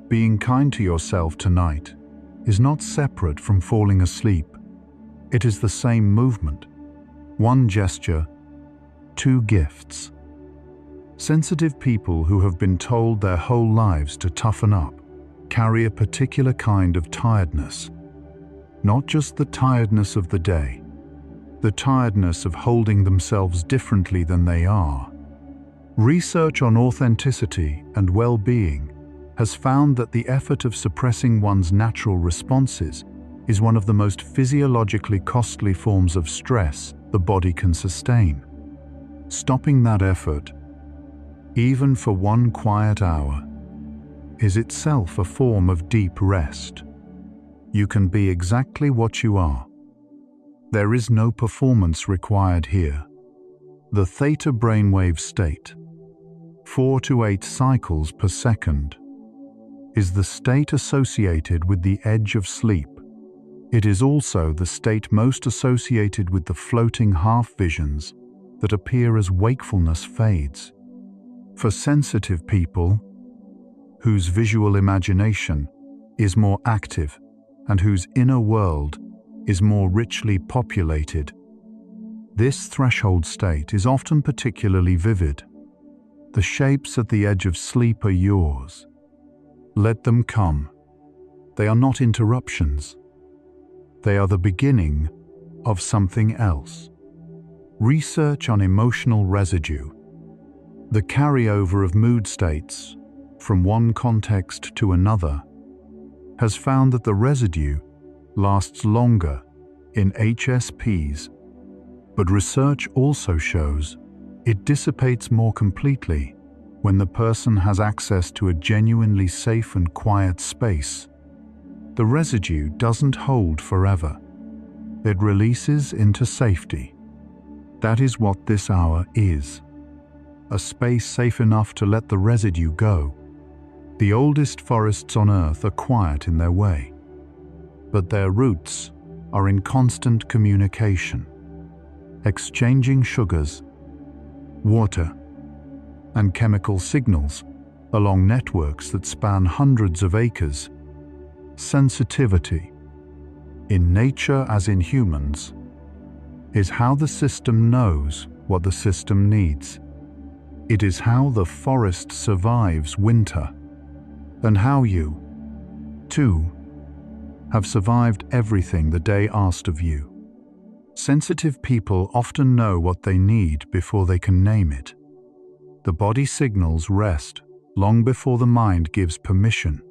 Being kind to yourself tonight is not separate from falling asleep. It is the same movement. One gesture, two gifts. Sensitive people who have been told their whole lives to toughen up carry a particular kind of tiredness. Not just the tiredness of the day, the tiredness of holding themselves differently than they are. Research on authenticity and well-being has found that the effort of suppressing one's natural responses is one of the most physiologically costly forms of stress the body can sustain. Stopping that effort, even for one quiet hour, is itself a form of deep rest. You can be exactly what you are. There is no performance required here. The theta brainwave state, 4 to 8 cycles per second, is the state associated with the edge of sleep. It is also the state most associated with the floating half visions that appear as wakefulness fades. For sensitive people, whose visual imagination is more active and whose inner world is more richly populated, this threshold state is often particularly vivid. The shapes at the edge of sleep are yours. Let them come. They are not interruptions. They are the beginning of something else. Research on emotional residue, the carryover of mood states from one context to another, has found that the residue lasts longer in HSPs, but research also shows it dissipates more completely when the person has access to a genuinely safe and quiet space. The residue doesn't hold forever. It releases into safety. That is what this hour is. A space safe enough to let the residue go. The oldest forests on Earth are quiet in their way, but their roots are in constant communication, exchanging sugars, water, and chemical signals along networks that span hundreds of acres. Sensitivity, in nature as in humans, is how the system knows what the system needs. It is how the forest survives winter, and how you, too, have survived everything the day asked of you. Sensitive people often know what they need before they can name it. The body signals rest long before the mind gives permission.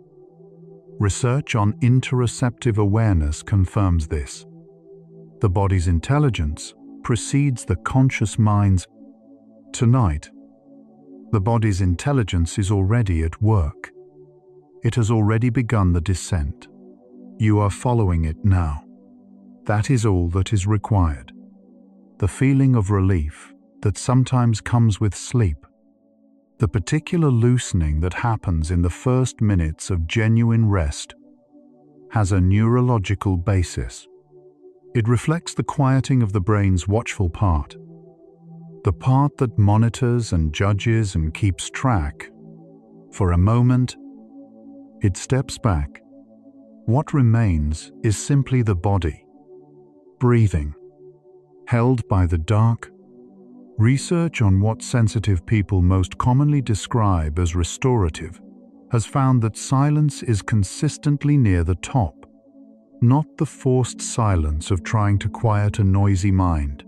Research on interoceptive awareness confirms this. The body's intelligence precedes the conscious mind's. Tonight, the body's intelligence is already at work. It has already begun the descent. You are following it now. That is all that is required. The feeling of relief that sometimes comes with sleep. The particular loosening that happens in the first minutes of genuine rest has a neurological basis. It reflects the quieting of the brain's watchful part, the part that monitors and judges and keeps track. For a moment, it steps back. What remains is simply the body, breathing, held by the dark. Research on what sensitive people most commonly describe as restorative has found that silence is consistently near the top, not the forced silence of trying to quiet a noisy mind,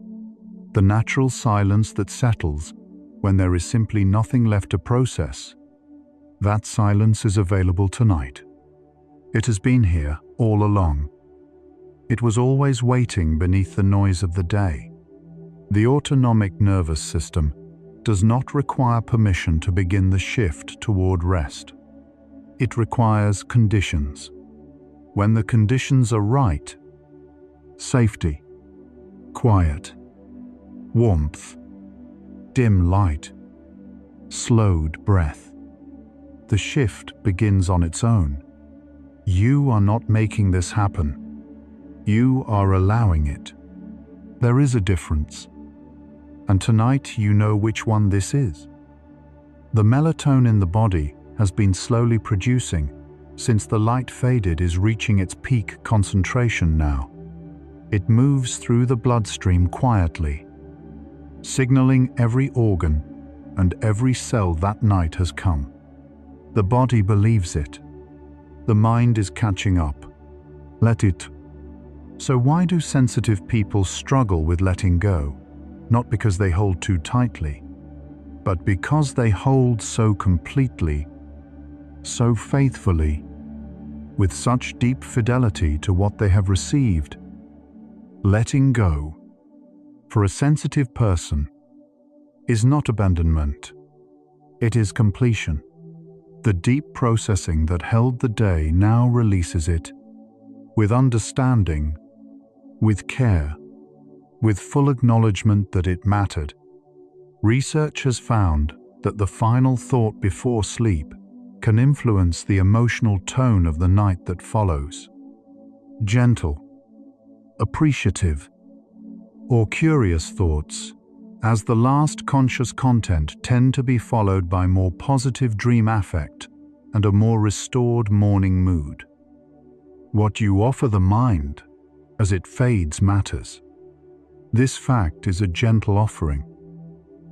the natural silence that settles when there is simply nothing left to process. That silence is available tonight. It has been here all along. It was always waiting beneath the noise of the day. The autonomic nervous system does not require permission to begin the shift toward rest. It requires conditions. When the conditions are right, safety, quiet, warmth, dim light, slowed breath. The shift begins on its own. You are not making this happen. You are allowing it. There is a difference. And tonight you know which one this is. The melatonin in the body has been slowly producing since the light faded is reaching its peak concentration now. It moves through the bloodstream quietly, signaling every organ and every cell that night has come. The body believes it. The mind is catching up. Let it. So why do sensitive people struggle with letting go? Not because they hold too tightly, but because they hold so completely, so faithfully, with such deep fidelity to what they have received. Letting go, for a sensitive person, is not abandonment. It is completion. The deep processing that held the day now releases it, with understanding, with care, with full acknowledgement that it mattered. Research has found that the final thought before sleep can influence the emotional tone of the night that follows. Gentle, appreciative, or curious thoughts, as the last conscious content, tend to be followed by more positive dream affect and a more restored morning mood. What you offer the mind as it fades matters. This fact is a gentle offering.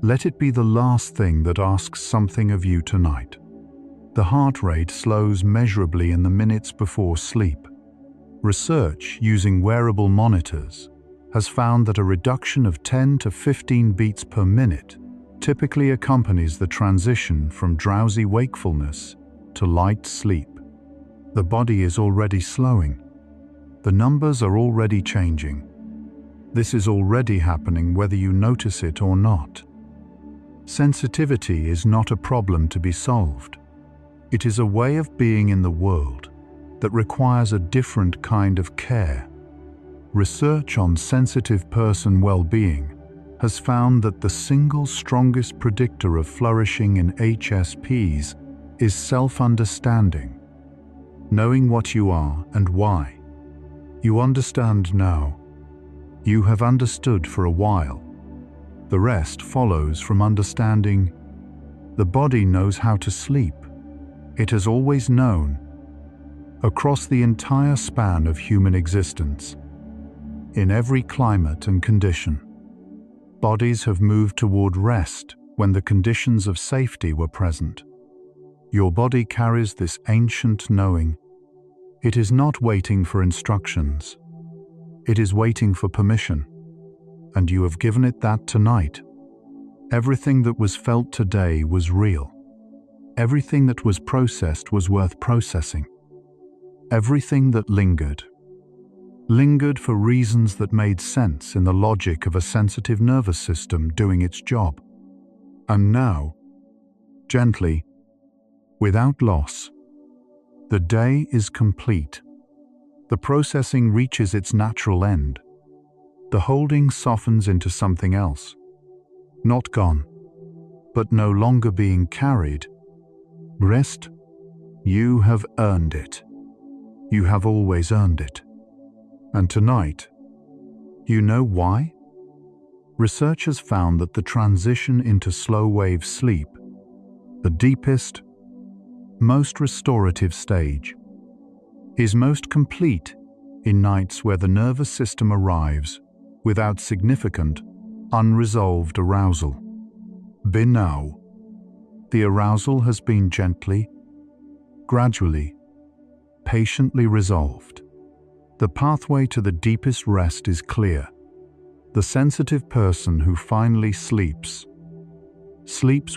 Let it be the last thing that asks something of you tonight. The heart rate slows measurably in the minutes before sleep. Research using wearable monitors has found that a reduction of 10 to 15 beats per minute typically accompanies the transition from drowsy wakefulness to light sleep. The body is already slowing. The numbers are already changing. This is already happening whether you notice it or not. Sensitivity is not a problem to be solved. It is a way of being in the world that requires a different kind of care. Research on sensitive person well-being has found that the single strongest predictor of flourishing in HSPs is self-understanding, knowing what you are and why. You understand now. You have understood for a while. The rest follows from understanding. The body knows how to sleep. It has always known, across the entire span of human existence. In every climate and condition, bodies have moved toward rest when the conditions of safety were present. Your body carries this ancient knowing. It is not waiting for instructions. It is waiting for permission, and you have given it that tonight. Everything that was felt today was real. Everything that was processed was worth processing. Everything that lingered for reasons that made sense in the logic of a sensitive nervous system doing its job. And now, gently, without loss, the day is complete. The processing reaches its natural end. The holding softens into something else. Not gone, but no longer being carried. Rest, you have earned it. You have always earned it. And tonight, you know why? Research has found that the transition into slow-wave sleep, the deepest, most restorative stage, is most complete in nights where the nervous system arrives without significant, unresolved arousal. Now, the arousal has been gently, gradually, patiently resolved. The pathway to the deepest rest is clear. The sensitive person who finally sleeps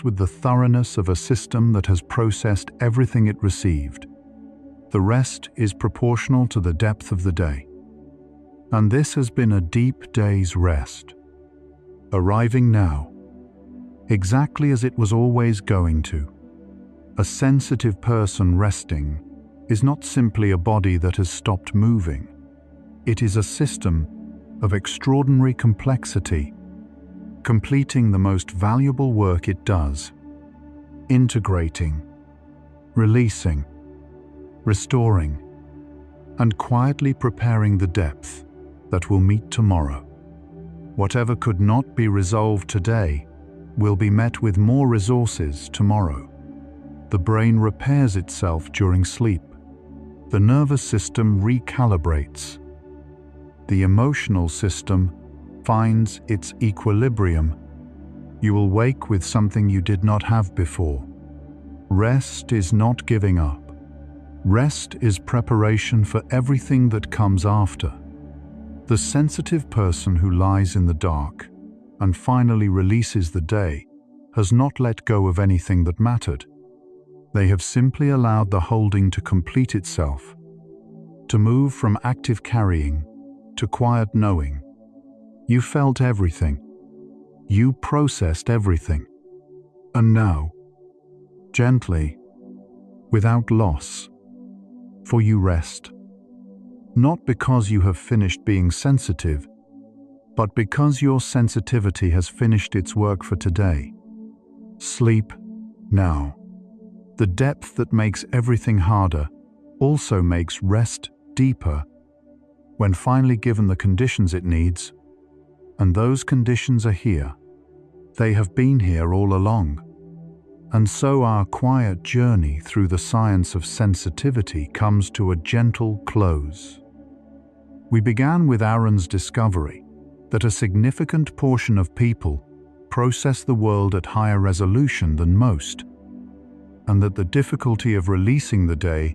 with the thoroughness of a system that has processed everything it received. The rest is proportional to the depth of the day. And this has been a deep day's rest, arriving now, exactly as it was always going to. A sensitive person resting is not simply a body that has stopped moving. It is a system of extraordinary complexity, completing the most valuable work it does, integrating, releasing, restoring, and quietly preparing the depth that will meet tomorrow. Whatever could not be resolved today will be met with more resources tomorrow. The brain repairs itself during sleep. The nervous system recalibrates. The emotional system finds its equilibrium. You will wake with something you did not have before. Rest is not giving up. Rest is preparation for everything that comes after. The sensitive person who lies in the dark and finally releases the day has not let go of anything that mattered. They have simply allowed the holding to complete itself, to move from active carrying to quiet knowing. You felt everything. You processed everything. And now, gently, without loss, for you rest. Not because you have finished being sensitive, but because your sensitivity has finished its work for today. Sleep now. The depth that makes everything harder also makes rest deeper when finally given the conditions it needs. And those conditions are here. They have been here all along. And so our quiet journey through the science of sensitivity comes to a gentle close. We began with Aaron's discovery that a significant portion of people process the world at higher resolution than most, and that the difficulty of releasing the day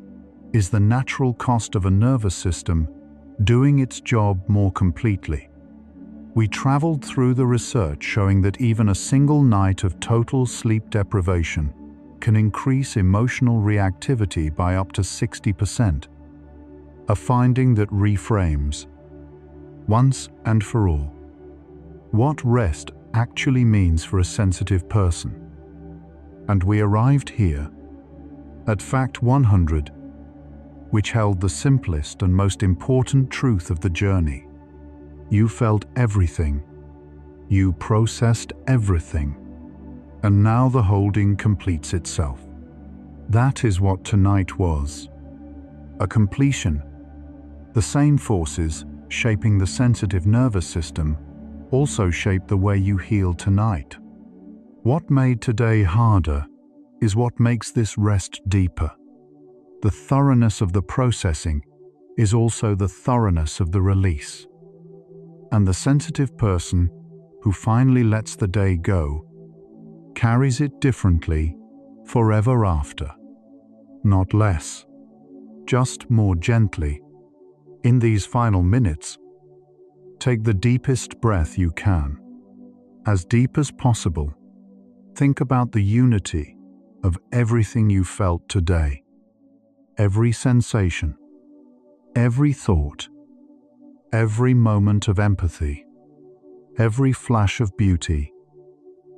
is the natural cost of a nervous system doing its job more completely. We traveled through the research showing that even a single night of total sleep deprivation can increase emotional reactivity by up to 60%, a finding that reframes, once and for all, what rest actually means for a sensitive person. And we arrived here, at Fact 100, which held the simplest and most important truth of the journey. You felt everything. You processed everything. And now the holding completes itself. That is what tonight was. A completion. The same forces shaping the sensitive nervous system also shape the way you heal tonight. What made today harder is what makes this rest deeper. The thoroughness of the processing is also the thoroughness of the release. And the sensitive person who finally lets the day go carries it differently forever after. Not less, just more gently. In these final minutes, take the deepest breath you can. As deep as possible, think about the unity of everything you felt today. Every sensation, every thought, every moment of empathy, every flash of beauty,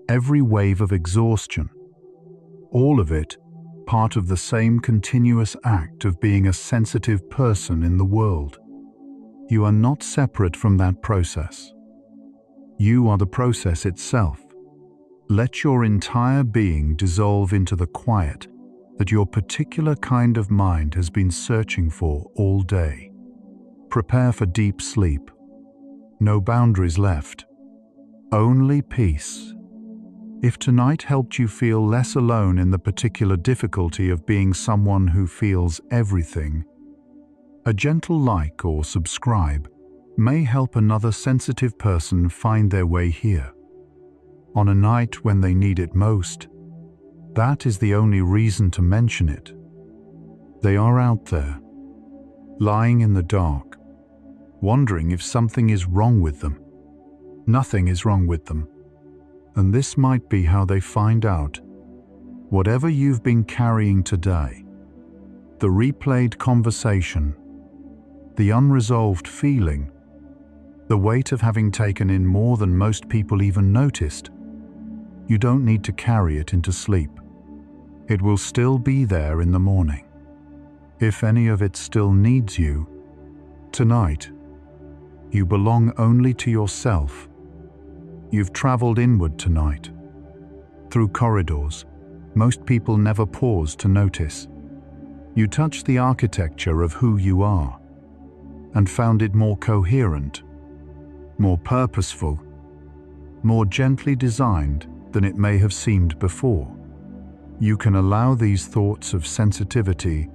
every wave of exhaustion, all of it part of the same continuous act of being a sensitive person in the world. You are not separate from that process. You are the process itself. Let your entire being dissolve into the quiet that your particular kind of mind has been searching for all day. Prepare for deep sleep. No boundaries left. Only peace. If tonight helped you feel less alone in the particular difficulty of being someone who feels everything, a gentle like or subscribe may help another sensitive person find their way here. On a night when they need it most, that is the only reason to mention it. They are out there, lying in the dark, wondering if something is wrong with them. Nothing is wrong with them. And this might be how they find out. Whatever you've been carrying today, the replayed conversation, the unresolved feeling, the weight of having taken in more than most people even noticed, you don't need to carry it into sleep. It will still be there in the morning. If any of it still needs you, tonight, you belong only to yourself. You've traveled inward tonight, through corridors, most people never pause to notice. You touched the architecture of who you are and found it more coherent, more purposeful, more gently designed than it may have seemed before. You can allow these thoughts of sensitivity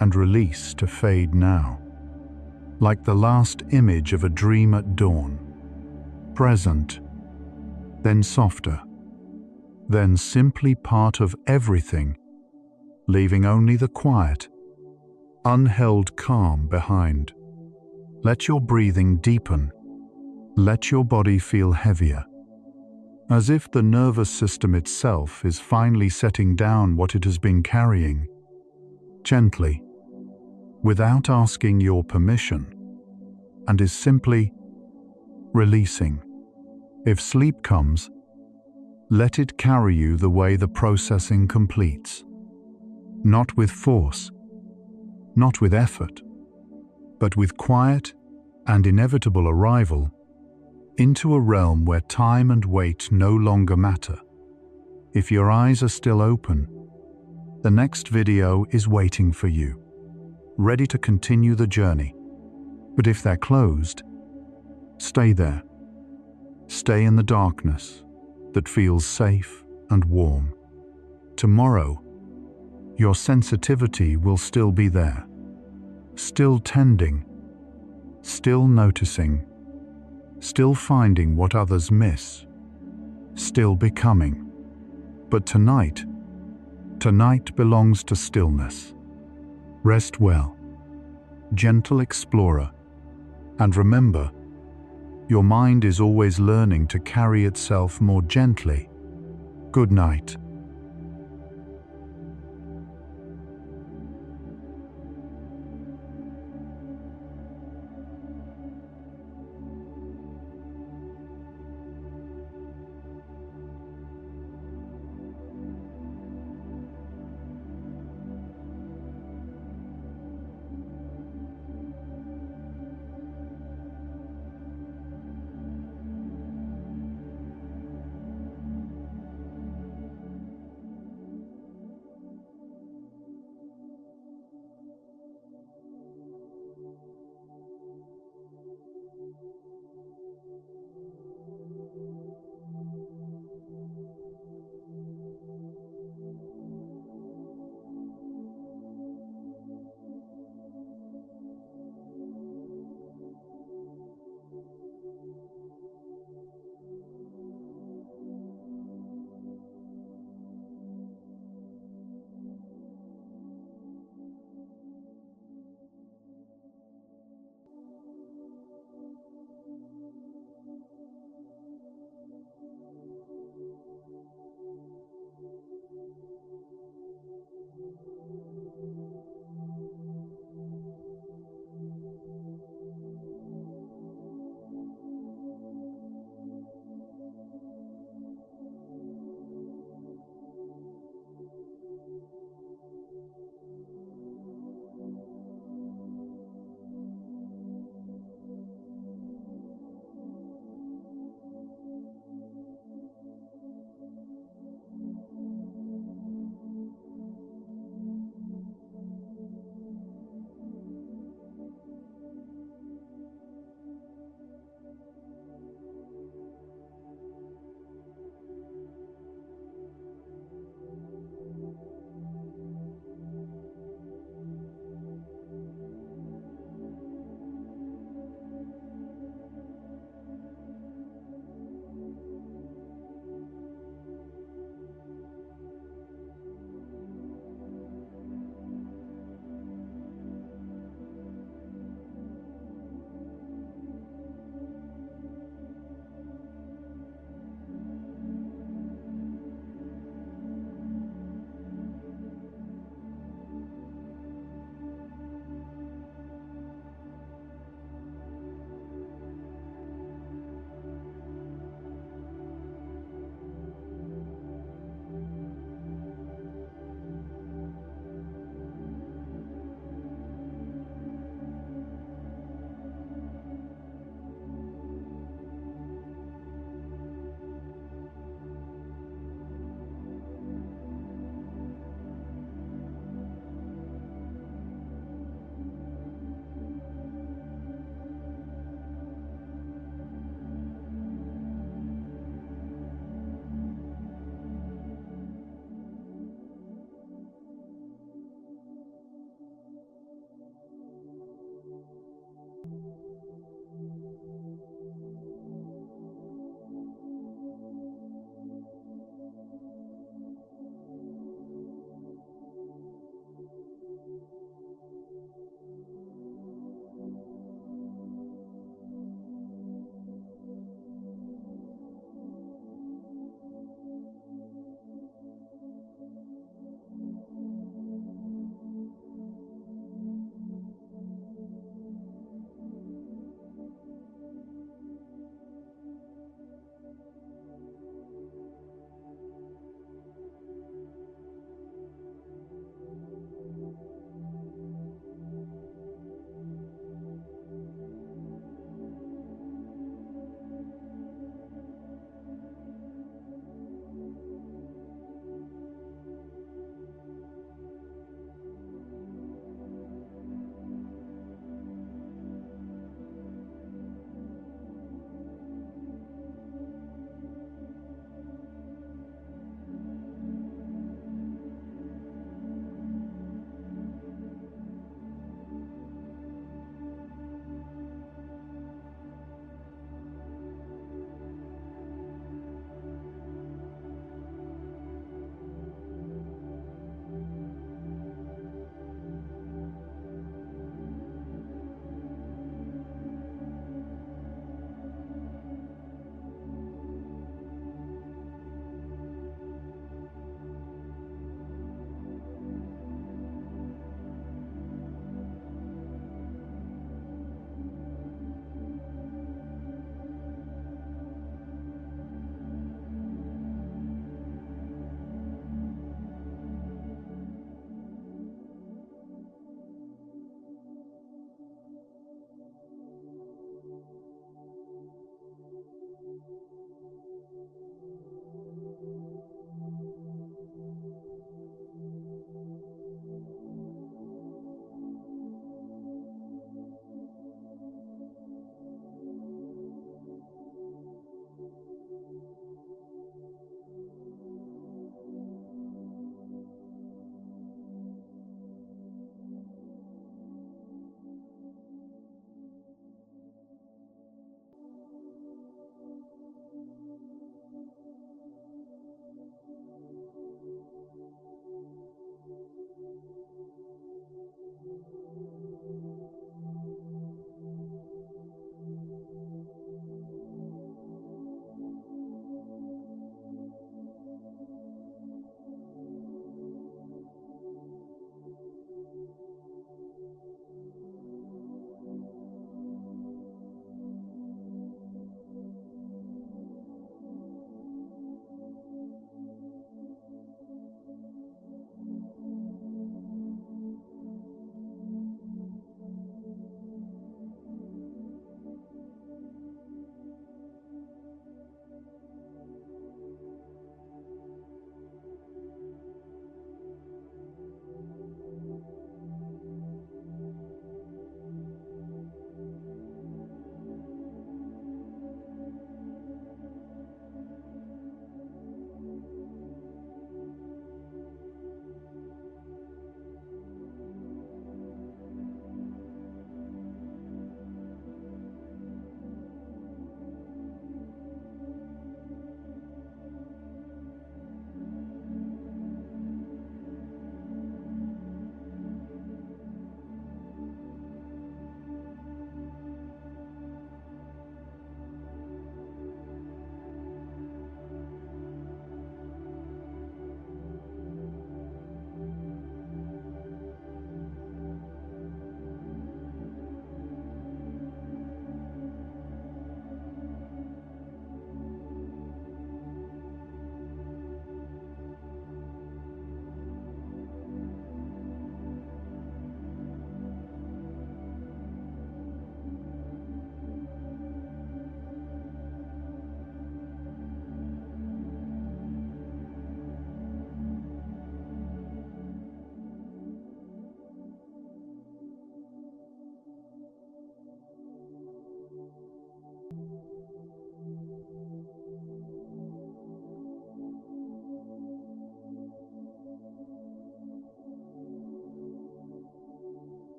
and release to fade now, like the last image of a dream at dawn, present, then softer, then simply part of everything, leaving only the quiet, unheld calm behind. Let your breathing deepen. Let your body feel heavier, as if the nervous system itself is finally setting down what it has been carrying, gently, without asking your permission, and is simply releasing. If sleep comes, let it carry you the way the processing completes. Not with force, not with effort, but with quiet and inevitable arrival into a realm where time and weight no longer matter. If your eyes are still open, the next video is waiting for you, ready to continue the journey. But if they're closed, stay there. Stay in the darkness that feels safe and warm. Tomorrow, your sensitivity will still be there, still tending, still noticing, still finding what others miss, still becoming. But tonight belongs to stillness. Rest well, gentle explorer, and remember, your mind is always learning to carry itself more gently. Good night.